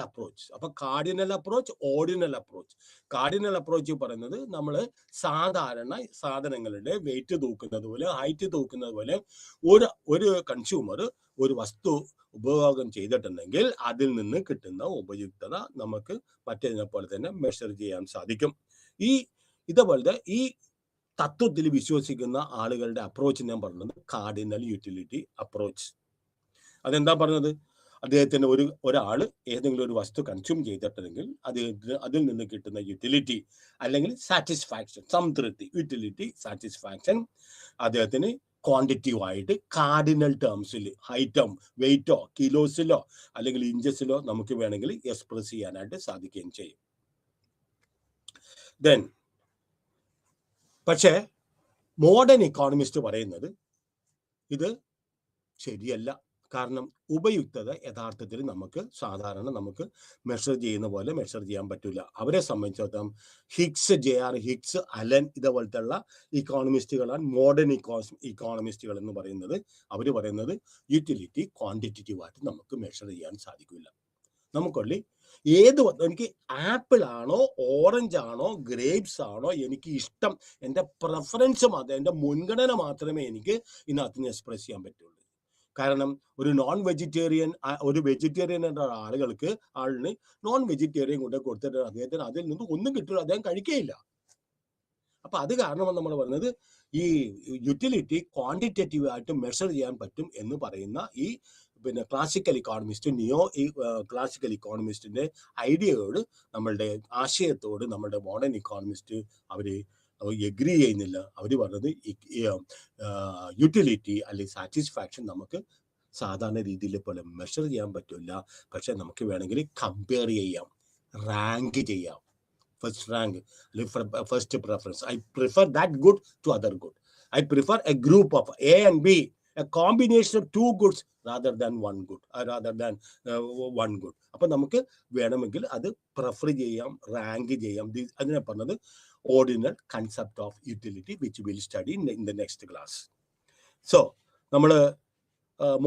അപ്രോച്ച്. അപ്പൊ cardinal approach, ordinal approach. Cardinal approach പറയുന്നത് നമ്മൾ സാധാരണ സാധനങ്ങളുടെ വെയിറ്റ് തൂക്കുന്നത് പോലെ, ഹൈറ്റ് തൂക്കുന്നത് പോലെ ഒരു കൺസ്യൂമർ ഒരു വസ്തു ഉപഭോഗം ചെയ്തിട്ടുണ്ടെങ്കിൽ അതിൽ നിന്ന് കിട്ടുന്ന ഉപയുക്തത നമുക്ക് മറ്റേതിനെ പോലെ തന്നെ മെഷർ ചെയ്യാൻ സാധിക്കും. ഇതേപോലത്തെ ഈ തത്വത്തിൽ വിശ്വസിക്കുന്ന ആളുകളുടെ അപ്രോച്ച് ഞാൻ പറഞ്ഞത് കാർഡിനൽ യൂട്ടിലിറ്റി അപ്രോച്ച്. അതെന്താ പറഞ്ഞത്? അദ്ദേഹത്തിന് ഒരാൾ ഏതെങ്കിലും ഒരു വസ്തു കൺസ്യൂം ചെയ്തിട്ടുണ്ടെങ്കിൽ അദ്ദേഹത്തിന് അതിൽ നിന്ന് കിട്ടുന്ന യൂട്ടിലിറ്റി അല്ലെങ്കിൽ സാറ്റിസ്ഫാക്ഷൻ, സംതൃപ്തി, യൂട്ടിലിറ്റി സാറ്റിസ്ഫാക്ഷൻ അദ്ദേഹത്തിന് ക്വാണ്ടിറ്റീവ് ആയിട്ട് കാർഡിനൽ ടേംസിൽ, ഹൈറ്റോ വെയിറ്റോ കിലോസിലോ അല്ലെങ്കിൽ ഇഞ്ചസിലോ നമുക്ക് വേണമെങ്കിൽ എക്സ്പ്രസ് ചെയ്യാനായിട്ട് സാധിക്കുകയും ചെയ്യും. ദെൻ പക്ഷേ മോഡേൺ ഇക്കോണമിസ്റ്റ് പറയുന്നത് ഇത് ശരിയല്ല. കാരണം ഉപയുക്തത യഥാർത്ഥത്തിൽ സാധാരണ നമുക്ക് മെഷർ ചെയ്യുന്ന പോലെ മെഷർ ചെയ്യാൻ പറ്റില്ല. അവരെ സംബന്ധിച്ചിടത്തോളം ഹിഗ്സ്, അലൻ ഇതേപോലത്തെ ഇക്കോണമിസ്റ്റുകളാണ് മോഡേൺ ഇക്കോണമിസ്റ്റുകൾ എന്ന് പറയുന്നത്. അവർ പറയുന്നത് യൂട്ടിലിറ്റി ക്വാണ്ടിറ്റേറ്റീവായിട്ട് നമുക്ക് മെഷർ ചെയ്യാൻ സാധിക്കില്ല. നമുക്കുള്ളി എനിക്ക് ആപ്പിൾ ആണോ ഓറഞ്ച് ആണോ ഗ്രേപ്സ് ആണോ എനിക്ക് ഇഷ്ടം, എൻ്റെ പ്രിഫറൻസ് മാത്രം, എൻ്റെ മുൻഗണന മാത്രമേ എനിക്ക് ഇതിനകത്ത് നിന്ന് എക്സ്പ്രസ് ചെയ്യാൻ പറ്റുള്ളൂ. കാരണം ഒരു വെജിറ്റേറിയൻ എന്ന ആളിന് നോൺ വെജിറ്റേറിയൻ കൊണ്ട് കൊടുത്തിട്ട് അദ്ദേഹത്തിന് അതിൽ നിന്ന് ഒന്നും കിട്ടില്ല, അദ്ദേഹം കഴിക്കുകയില്ല. അപ്പൊ അത് കാരണമാണ് നമ്മൾ പറഞ്ഞത് ഈ യൂട്ടിലിറ്റി ക്വാണ്ടിറ്റേറ്റീവ് ആയിട്ട് മെഷർ ചെയ്യാൻ പറ്റും എന്ന് പറയുന്ന ഈ ക്ലാസിക്കൽ ഇക്കോണമിസ്റ്റ്, ക്ലാസിക്കൽ ഇക്കോണമിസ്റ്റിന്റെ ഐഡിയയോട്, നമ്മളുടെ ആശയത്തോട് നമ്മളുടെ മോഡേൺ ഇക്കോണമിസ്റ്റ് അവര് എഗ്രി ചെയ്യുന്നില്ല. അവര് പറഞ്ഞത് യൂട്ടിലിറ്റി അല്ലെങ്കിൽ സാറ്റിസ്ഫാക്ഷൻ നമുക്ക് സാധാരണ രീതിയിൽ പോലെ മെഷർ ചെയ്യാൻ പറ്റില്ല. പക്ഷെ നമുക്ക് വേണമെങ്കിൽ കമ്പയർ ചെയ്യാം, റാങ്ക് ചെയ്യാം. ഫസ്റ്റ് റാങ്ക് അല്ലെങ്കിൽ first preference. I prefer that good to other good. I prefer a group of A and B, a combination of two goods rather than one good, one good. അപ്പൊ നമുക്ക് വേണമെങ്കിൽ അത് prefer ചെയ്യാം, rank ചെയ്യാം. അതിനെ പറഞ്ഞത് ordinal concept of utility which will study in the next class. So നമ്മൾ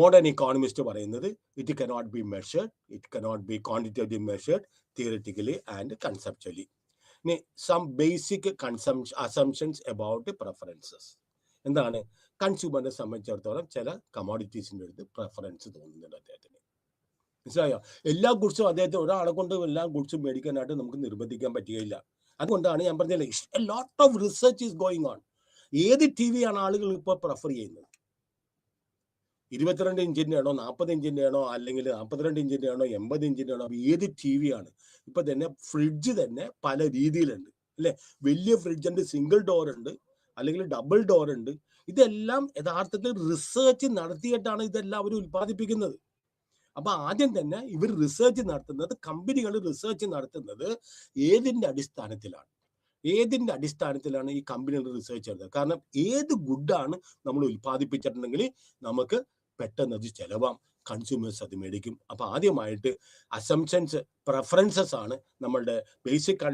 modern economist പറയുന്നത് it cannot be measured, it cannot be quantitative measured, theoretically and conceptually. Some basic assumptions about preferences. എന്താണ് കൺസ്യൂമറിനെ സംബന്ധിച്ചിടത്തോളം ചില കമോഡിറ്റീസിൻ്റെ അടുത്ത് preference തോന്നുന്നുണ്ട് അദ്ദേഹത്തിന്. മനസ്സിലായോ? എല്ലാ ഗുഡ്സും അദ്ദേഹത്തിന് ഒരാളെ കൊണ്ട് എല്ലാ ഗുഡ്സും മേടിക്കാനായിട്ട് നമുക്ക് നിർബന്ധിക്കാൻ പറ്റുകയില്ല. അതുകൊണ്ടാണ് ഞാൻ പറഞ്ഞത് a lot of research is going on. ഏത് ടി വി ആണ് ആളുകൾ ഇപ്പോൾ പ്രിഫർ ചെയ്യുന്നത്? 22 ഇഞ്ചിൻ്റെ ആണോ, 40 ഇഞ്ചിൻ്റെ ആണോ, അല്ലെങ്കിൽ 42 ഇഞ്ചിൻ്റെ ആണോ, 80 ഇഞ്ചിൻ്റെ ആണോ, ഏത് ടി വി ആണ്? ഇപ്പൊ തന്നെ ഫ്രിഡ്ജ് തന്നെ പല രീതിയിലുണ്ട് അല്ലെ. വലിയ ഫ്രിഡ്ജ് ഉണ്ട്, സിംഗിൾ ഡോർ ഉണ്ട്, അല്ലെങ്കിൽ ഡബിൾ ഡോർ ഉണ്ട്. ഇതെല്ലാം യഥാർത്ഥത്തിൽ റിസർച്ച് നടത്തിയിട്ടാണ് ഇതെല്ലാം അവർ ഉൽപ്പാദിപ്പിക്കുന്നത്. അപ്പൊ ആദ്യം തന്നെ ഇവർ റിസർച്ച് നടത്തുന്നത്, കമ്പനികൾ റിസർച്ച് നടത്തുന്നത് ഏതിന്റെ അടിസ്ഥാനത്തിലാണ്? ഏതിന്റെ അടിസ്ഥാനത്തിലാണ് ഈ കമ്പനികൾ റിസർച്ച് നടത്തുന്നത്? കാരണം ഏത് ഗുഡാണ് നമ്മൾ ഉൽപ്പാദിപ്പിച്ചിട്ടുണ്ടെങ്കിൽ നമുക്ക് പെട്ടെന്ന് അത് ചെലവാം, കൺസ്യൂമേഴ്സ് അത് മേടിക്കും. അപ്പൊ ആദ്യമായിട്ട് അസംഷൻസ്, പ്രെഫറൻസസ് ആണ് നമ്മളുടെ basic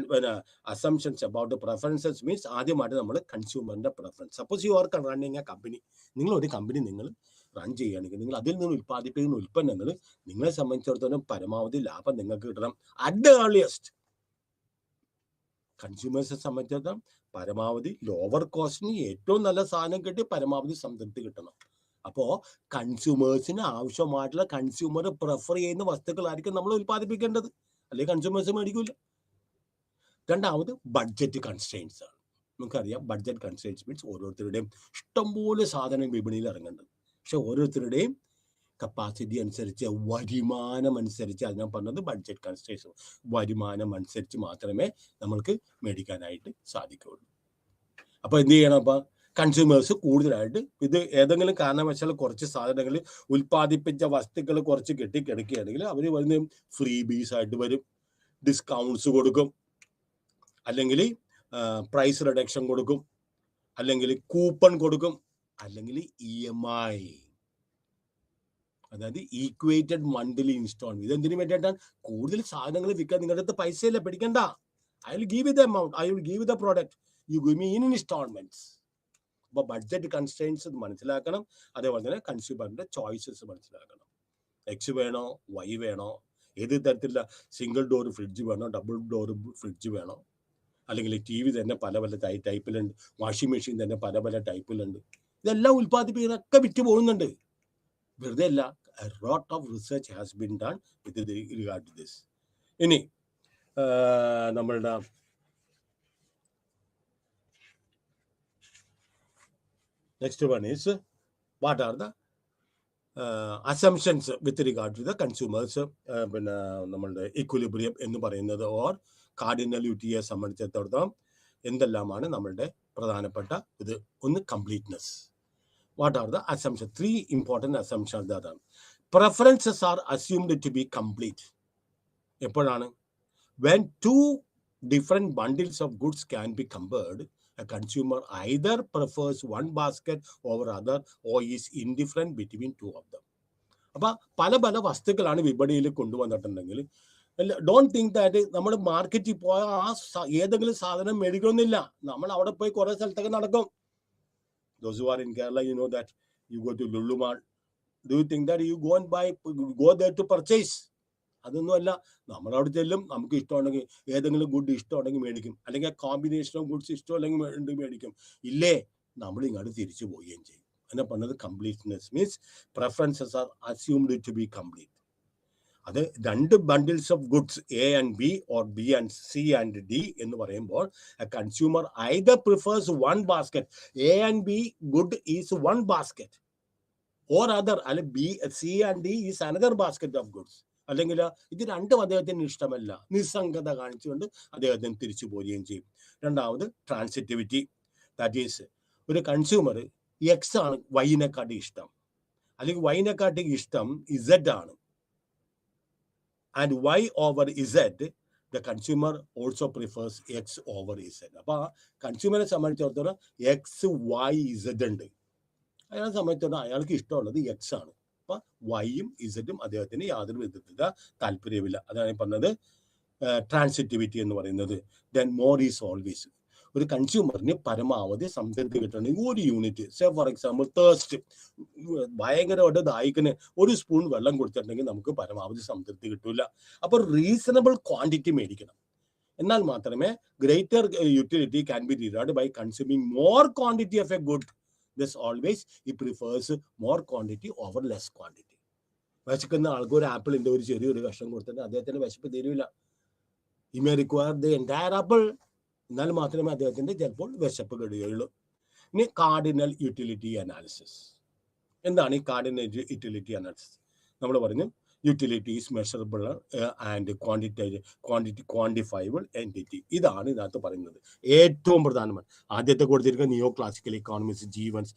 assumptions about preferences. Means ആദ്യമായിട്ട് നമ്മൾ കൺസ്യൂമറിന്റെ preference. Suppose you are running a company, നിങ്ങളൊരു കമ്പനി നിങ്ങൾ റൺ ചെയ്യുകയാണെങ്കിൽ നിങ്ങൾ അതിൽ നിന്ന് ഉൽപ്പാദിപ്പിക്കുന്ന ഉൽപ്പന്നങ്ങൾ നിങ്ങളെ സംബന്ധിച്ചിടത്തോളം പരമാവധി ലാഭം നിങ്ങൾക്ക് കിട്ടണം അറ്റ് ദ ഏർലിയസ്റ്റ്. കൺസ്യൂമേഴ്സിനെ സംബന്ധിച്ചിടത്തോളം പരമാവധി ലോവർ കോസ്റ്റിന് ഏറ്റവും നല്ല സാധനം കിട്ടി പരമാവധി സംതൃപ്തി കിട്ടണം. അപ്പോൾ കൺസ്യൂമേഴ്സിന് ആവശ്യമായിട്ടുള്ള, കൺസ്യൂമർ പ്രിഫർ ചെയ്യുന്ന വസ്തുക്കളായിരിക്കും നമ്മൾ ഉൽപ്പാദിപ്പിക്കേണ്ടത്, അല്ലെങ്കിൽ കൺസ്യൂമേഴ്സ് മേടിക്കില്ല. രണ്ടാമത് ബഡ്ജറ്റ് കൺസ്ട്രെയിൻസ് ആണ്. നമുക്കറിയാം ബഡ്ജറ്റ് കൺസ്ട്രെയിൻസ് മീൻസ് ഓരോരുത്തരുടെയും ഇഷ്ടംപോലെ സാധനം വിപണിയിൽ ഇറങ്ങുന്നുണ്ട്. പക്ഷെ ഓരോരുത്തരുടെയും കപ്പാസിറ്റി അനുസരിച്ച്, വരുമാനം അനുസരിച്ച്, അത് ഞാൻ പറഞ്ഞത് ബഡ്ജറ്റ് കൺസ്ട്രെയിൻസ്, വരുമാനം അനുസരിച്ച് മാത്രമേ നമ്മൾക്ക് മേടിക്കാനായിട്ട് സാധിക്കുകയുള്ളൂ. അപ്പൊ എന്ത് ചെയ്യണം? അപ്പൊ കൺസ്യൂമേഴ്സ് കൂടുതലായിട്ട് ഇത് ഏതെങ്കിലും കാരണവശാൽ കുറച്ച് സാധനങ്ങൾ ഉൽപ്പാദിപ്പിച്ച വസ്തുക്കൾ കുറച്ച് കെട്ടിക്കിടക്കുകയാണെങ്കിൽ അവർ വരുന്ന ഫ്രീ ബീസ് ആയിട്ട് വരും, ഡിസ്കൗണ്ട്സ് കൊടുക്കും, അല്ലെങ്കിൽ പ്രൈസ് റിഡക്ഷൻ കൊടുക്കും, അല്ലെങ്കിൽ കൂപ്പൺ കൊടുക്കും, അല്ലെങ്കിൽ EMI, അതായത് ഈക്വേറ്റഡ് മന്ത്ലി ഇൻസ്റ്റാൾമെന്റ്. ഇതെന്തിനു വേണ്ടിയിട്ടാണ്? കൂടുതൽ സാധനങ്ങൾ വിൽക്കാൻ നിങ്ങളുടെ അടുത്ത് പൈസയില്ല, പിടിക്കണ്ട. I will give the amount, I will give the product, you give me in installments. അപ്പൊ ബഡ്ജറ്റ് കൺസ്ട്രെയിൻസ് മനസ്സിലാക്കണം. അതേപോലെ തന്നെ കൺസ്യൂമറിന്റെ ചോയ്സസ് മനസ്സിലാക്കണം. X വേണോ, Y വേണോ, ഏത് തരത്തിലുള്ള സിംഗിൾ ഡോർ ഫ്രിഡ്ജ് വേണോ, ഡബിൾ ഡോർ ഫ്രിഡ്ജ് വേണോ, അല്ലെങ്കിൽ TV തന്നെ പല പല ടൈപ്പിലുണ്ട്, വാഷിംഗ് മെഷീൻ തന്നെ പല പല ടൈപ്പിലുണ്ട്. ഇതെല്ലാം ഉൽപ്പാദിപ്പിക്കുന്നതൊക്കെ വിറ്റ് പോകുന്നുണ്ട്, വെറുതെ അല്ല. A lot of research has been done with regard to this. ഇനി നമ്മളുടെ next one is what are the assumptions with regard to the consumers. പിന്നെ നമ്മളുടെ equilibrium എന്ന് പറയുന്നത് ഓർ കാർഡിനലിറ്റിയെ സംബന്ധിച്ചിടത്തോളം എന്തെല്ലാമാണ് നമ്മളുടെ പ്രധാനപ്പെട്ട ഇത്? ഒന്ന് completeness. What are the assumptions? 3 important assumptions that are. Preferences are assumed to be complete. എപ്പോഴാണ്? When 2 different bundles of goods can be compared, a consumer either prefers one basket over other or is indifferent between 2 of them. അപ്പൊ പല പല വസ്തുക്കളാണ് വിപണിയിൽ കൊണ്ടുവന്നിട്ടുണ്ടെങ്കിൽ don't think that നമ്മൾ മാർക്കറ്റിൽ പോയാൽ ആ ഏതെങ്കിലും സാധനം മേടിക്കണമെന്നില്ല. നമ്മൾ അവിടെ പോയി കുറെ സ്ഥലത്തൊക്കെ നടക്കും. Those who are in Kerala, you know that you go to Lulu Mall. Do you think that you go and go there to purchase? അതൊന്നും അല്ല. നമ്മളവിടെ ചെല്ലും, നമുക്ക് ഇഷ്ടമുണ്ടെങ്കിൽ ഏതെങ്കിലും ഗുഡ് ഇഷ്ടമുണ്ടെങ്കിൽ മേടിക്കും, അല്ലെങ്കിൽ കോമ്പിനേഷൻ ഓഫ് ഗുഡ്സ് ഇഷ്ടമല്ലെങ്കിൽ മേടിക്കും. ഇല്ലേ, നമ്മൾ ഇങ്ങോട്ട് തിരിച്ചു പോവുകയും ചെയ്യും. അതിനെ പറഞ്ഞത് completeness means preferences are assumed to be complete. അത് 2 bundles of goods A and B or B and C and D എന്ന് പറയുമ്പോൾ a consumer either prefers one basket, A and B good is one basket, or other അല്ലെങ്കിൽ B, C and D is another basket of goods. അല്ലെങ്കിൽ ഇത് രണ്ടും അദ്ദേഹത്തിന് ഇഷ്ടമല്ല, നിസ്സംഗത കാണിച്ചുകൊണ്ട് അദ്ദേഹത്തിന് തിരിച്ചു പോവുകയും ചെയ്യും. രണ്ടാമത് ട്രാൻസിറ്റിവിറ്റി. ദാറ്റ് ഈസ് ഒരു കൺസ്യൂമർ X ആണ് വൈനെക്കാട്ടി ഇഷ്ടം, അല്ലെങ്കിൽ വൈനെക്കാട്ടി ഇഷ്ടം Z ആണ്. And Y over Z, the consumer also prefers X over Z. അപ്പൊ കൺസ്യൂമറെ സംബന്ധിച്ചിടത്തോളം X, Y, Z ഉണ്ട്. അയാളെ സംബന്ധിച്ചിടത്തോളം അയാൾക്ക് ഇഷ്ടമുള്ളത് X ആണ്. അപ്പൊ Yയും Z അദ്ദേഹത്തിന് യാതൊരു വിധത്തിലുള്ള താല്പര്യമില്ല. അതാണ് പറഞ്ഞത് ട്രാൻസിറ്റിവിറ്റി എന്ന് പറയുന്നത്. Then more is always. ഒരു കൺസ്യൂമറിന് പരമാവധി സംതൃപ്തി കിട്ടണമെങ്കിൽ ഒരു unit, say for example thirst, ഭയങ്കരമായിട്ട് ദാഹിക്കുന്ന ഒരു സ്പൂൺ വെള്ളം കൊടുത്തിട്ടുണ്ടെങ്കിൽ നമുക്ക് പരമാവധി സംതൃപ്തി കിട്ടില്ല. അപ്പോൾ റീസണബിൾ ക്വാണ്ടിറ്റി മേടിക്കണം. എന്നാൽ മാത്രമേ greater utility can be derived by consuming more quantity of a good Thus always he prefers more quantity over less quantity. വിശക്കുന്ന ആൾക്ക് ഒരു ആപ്പിളിന്റെ ഒരു ചെറിയൊരു കഷ്ണം കൊടുത്തിട്ട് അദ്ദേഹത്തിന് വിശപ്പ് തീരില്ല. He may require the entire apple. എന്നാൽ മാത്രമേ അദ്ദേഹത്തിന്റെ ചിലപ്പോൾ വിശപ്പ് കെടുകയുള്ളൂ. ഇനി കാർഡിനൽ യൂട്ടിലിറ്റി അനാലിസിസ്. എന്താണ് ഈ കാർഡിനൽ യൂട്ടിലിറ്റി അനാലിസിസ്? നമ്മൾ പറഞ്ഞു utility is measurable and quantifiable entity. ഇതാണ് ഇതിനകത്ത് പറയുന്നത് ഏറ്റവും പ്രധാനമാണ്. ആദ്യത്തെ കൊടുത്തിരിക്കുന്ന neo classical economist Jevons,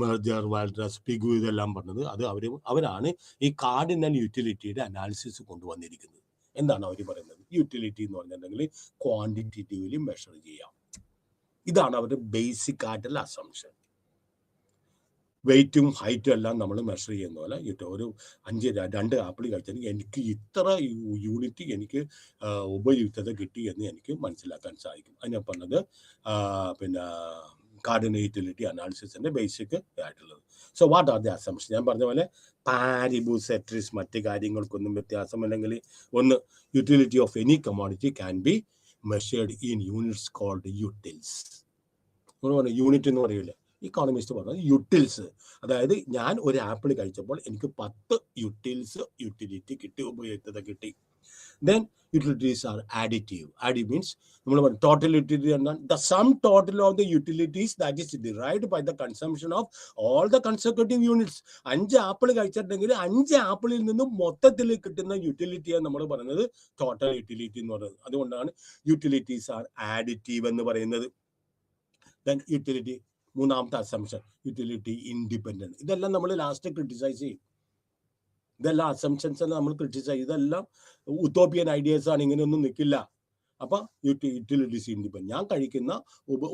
Menger, Walras, Pigou ഇതെല്ലാം പറഞ്ഞത് അത് അവരാണ് ഈ കാർഡിനൽ യൂട്ടിലിറ്റിയുടെ അനാലിസിസ് കൊണ്ടുവന്നിരിക്കുന്നത്. എന്താണ് അവർ പറയുന്നത്? യൂട്ടിലിറ്റി എന്ന് പറഞ്ഞിട്ടുണ്ടെങ്കിൽ ക്വാണ്ടിറ്റേറ്റീവ്ലി മെഷർ ചെയ്യാം. ഇതാണ് അവരുടെ ബേസിക് ആയിട്ടുള്ള അസംഷൻ. വെയിറ്റും ഹൈറ്റും എല്ലാം നമ്മൾ മെഷർ ചെയ്യുന്ന പോലെ ഒരു 2 ആപ്പിൾ കഴിച്ചാൽ എനിക്ക് ഇത്ര യൂണിറ്റ് എനിക്ക് ഉപയുക്തത കിട്ടി എന്ന് എനിക്ക് മനസ്സിലാക്കാൻ സാധിക്കും. അതിനെ പറഞ്ഞത് പിന്നെ കാർഡിനൽ യൂട്ടിലിറ്റി അനാലിസിസിന്റെ ബേസിക് ആയിട്ടുള്ളത്. So what are the assumption? ഞാൻ പറഞ്ഞ പോലെ പാരിബൂസ് എട്രിസ് മറ്റ് കാര്യങ്ങൾക്കൊന്നും വ്യത്യാസമല്ലെങ്കിൽ ഒന്ന്, utility of any commodity can be measured in units called utils. നമ്മൾ പറഞ്ഞു യൂണിറ്റ് എന്ന് പറയില്ല, ഇക്കോണമിസ്റ്റ് പറഞ്ഞത് യൂട്ടിൽസ്. അതായത് ഞാൻ ഒരു ആപ്പിൾ കഴിച്ചപ്പോൾ എനിക്ക് 10 യൂട്ടിലിറ്റി കിട്ടി, ഉപയുക്തത കിട്ടി. Then utilities are additive. Additive means total utility and the sum total of the utilities that is derived by the consumption of all the consecutive units. 5 apple കഴിച്ചിട്ടുണ്ടെങ്കിൽ 5 ആപ്പിളിൽ നിന്നും മൊത്തത്തിൽ കിട്ടുന്ന യൂട്ടിലിറ്റിയാണ് നമ്മൾ പറയുന്നത് ടോട്ടൽ യൂട്ടിലിറ്റി എന്ന് പറയുന്നത്. അതുകൊണ്ടാണ് യൂട്ടിലിറ്റീസ് ആർ ആഡിറ്റീവ് എന്ന് പറയുന്നത്. Then utility, മൂന്നാമത്തെ അസംഷൻ, യൂട്ടിലിറ്റി ഇൻഡിപെൻഡന്റ്. ഇതെല്ലാം നമ്മൾ ലാസ്റ്റ് ക്രിട്ടിസൈസ് ചെയ്യും. ഇതെല്ലാം അസംഷൻസ് എല്ലാം നമ്മൾ ക്രിട്ടിസൈസ്, ഇതെല്ലാം ഉത്തോപ്പിയൻ ഐഡിയാസ് ആണ്, ഇങ്ങനെയൊന്നും നിൽക്കില്ല. അപ്പൊ യൂട്ടിലിറ്റീസ് ഇൻഡിപെൻഡന്റ്. ഞാൻ കഴിക്കുന്ന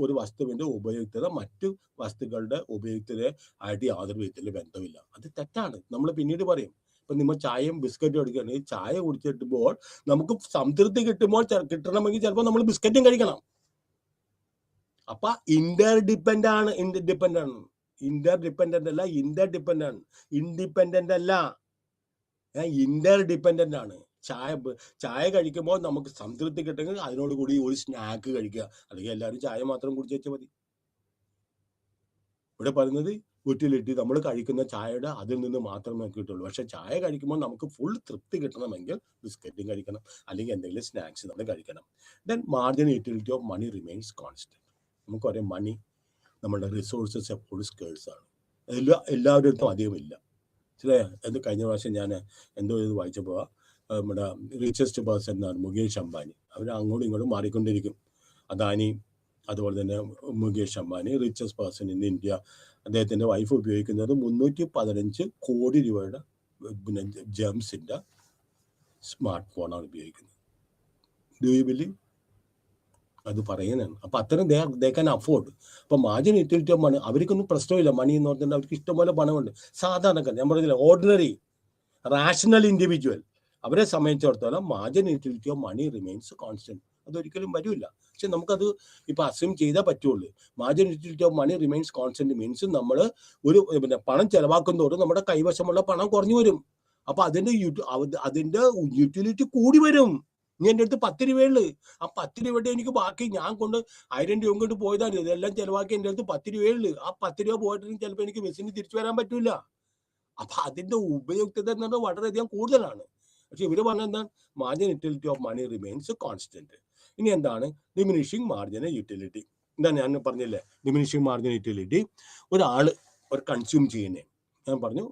ഒരു വസ്തുവിന്റെ ഉപയുക്തത മറ്റു വസ്തുക്കളുടെ ഉപയുക്തത ആയിട്ട് യാതൊരു വിധത്തിലും ബന്ധമില്ല. അത് തെറ്റാണ്, നമ്മൾ പിന്നീട് പറയും. ഇപ്പൊ നിങ്ങൾ ചായയും ബിസ്ക്കറ്റും എടുക്കുകയാണെങ്കിൽ ചായ കുടിച്ചിട്ടുമ്പോൾ നമുക്ക് സംതൃപ്തി കിട്ടണമെങ്കിൽ ചിലപ്പോൾ നമ്മൾ ബിസ്ക്കറ്റും കഴിക്കണം. അപ്പൊ ഇന്റർഡിപെൻഡന്റ് ആണ്. ഇന്റർഡിപെൻഡന്റ് അല്ല, ഇൻഡിപെൻഡന്റ് അല്ല, ഇന്റർഡിപെൻഡന്റ് ആണ്. ചായ കഴിക്കുമ്പോൾ നമുക്ക് സംതൃപ്തി കിട്ടുമെങ്കിൽ അതിനോട് കൂടി ഒരു സ്നാക്ക് കഴിക്കുക, അല്ലെങ്കിൽ എല്ലാവരും ചായ മാത്രം കുടിച്ചു മതി. ഇവിടെ പറയുന്നത് യൂട്ടിലിറ്റി നമ്മൾ കഴിക്കുന്ന ചായയുടെ അതിൽ നിന്ന് മാത്രമേ കിട്ടുള്ളൂ. പക്ഷെ ചായ കഴിക്കുമ്പോൾ നമുക്ക് ഫുൾ തൃപ്തി കിട്ടണമെങ്കിൽ ബിസ്ക്കറ്റും കഴിക്കണം, അല്ലെങ്കിൽ എന്തെങ്കിലും സ്നാക്സ് നമ്മൾ കഴിക്കണം. Then marginal utility of money remains constant. നമുക്കറിയാം മണി, നമ്മുടെ റിസോഴ്സസ് എപ്പോഴും സ്കേഴ്സ് ആണ്. എല്ലാവരുടെ അടുത്തും അധികമില്ല. എന്ത് കഴിഞ്ഞ പ്രാവശ്യം ഞാൻ എന്തോ ഇത് വായിച്ചപ്പോൾ നമ്മുടെ റിച്ചസ്റ്റ് പേഴ്സൺ എന്നാണ് മുകേഷ് അംബാനി. അവർ അങ്ങോട്ടും ഇങ്ങോട്ടും മാറിക്കൊണ്ടിരിക്കും. അദാനി, അതുപോലെ തന്നെ Mukesh Ambani, richest person in India. അദ്ദേഹത്തിൻ്റെ വൈഫ് ഉപയോഗിക്കുന്നത് 315 കോടി രൂപയുടെ പിന്നെ ജെംസിൻ്റെ സ്മാർട്ട് ഫോണാണ് ഉപയോഗിക്കുന്നത്. Do you believe? അത് പറയുന്നതാണ്. അപ്പൊ അത്തരം ദേ ക്യാൻ അഫോർഡ്. അപ്പൊ മാർജിൻ യൂട്ടിലിറ്റി ഓഫ് മണി അവർക്കൊന്നും പ്രശ്നമില്ല. മണി എന്ന് പറഞ്ഞാൽ അവർക്ക് ഇഷ്ടംപോലെ പണമുണ്ട്. സാധാരണക്കാർ, ഞാൻ പറഞ്ഞില്ല, ഓർഡിനറി റാഷണൽ ഇൻഡിവിജ്വൽ, അവരെ സംബന്ധിച്ചിടത്തോളം margin utility of money remains constant. അതൊരിക്കലും വരില്ല. പക്ഷെ നമുക്കത് ഇപ്പൊ അസ്യൂം ചെയ്താൽ പറ്റുള്ളൂ. Margin utility of money remains constant means നമ്മൾ ഒരു പിന്നെ പണം ചെലവാക്കുന്നതോറും നമ്മുടെ കൈവശമുള്ള പണം കുറഞ്ഞു വരും. അപ്പൊ അതിന്റെ യൂട്ടിലിറ്റി കൂടി വരും. ഇനി എൻ്റെ അടുത്ത് 10 രൂപയുള്ളു, ആ 10 രൂപയുടെ എനിക്ക് ബാക്കി ഞാൻ കൊണ്ട് 1000 രൂപ കൊണ്ട് പോയതാണ്, ഇതെല്ലാം ചെലവാക്കി എൻ്റെ അടുത്ത് 10 രൂപയുള്ളു. ആ 10 രൂപ പോയിട്ടുണ്ടെങ്കിൽ ചിലപ്പോൾ എനിക്ക് ബസ്സിന് തിരിച്ചു വരാൻ പറ്റൂല. അപ്പൊ അതിന്റെ ഉപയുക്തത എന്ന് പറഞ്ഞാൽ വളരെയധികം കൂടുതലാണ്. പക്ഷെ ഇവര് പറഞ്ഞ എന്താണ്? Margin utility of money remains constant. ഇനി എന്താണ് ഡിമിനിഷിങ് മാർജിനൽ യൂട്ടിലിറ്റി? എന്താണ് ഞാൻ പറഞ്ഞില്ലേ, ഡിമിനിഷിങ് മാർജിനൽ യൂട്ടിലിറ്റി ഒരാള് ഒരു കൺസ്യൂം ചെയ്യുന്നേ. ഞാൻ പറഞ്ഞു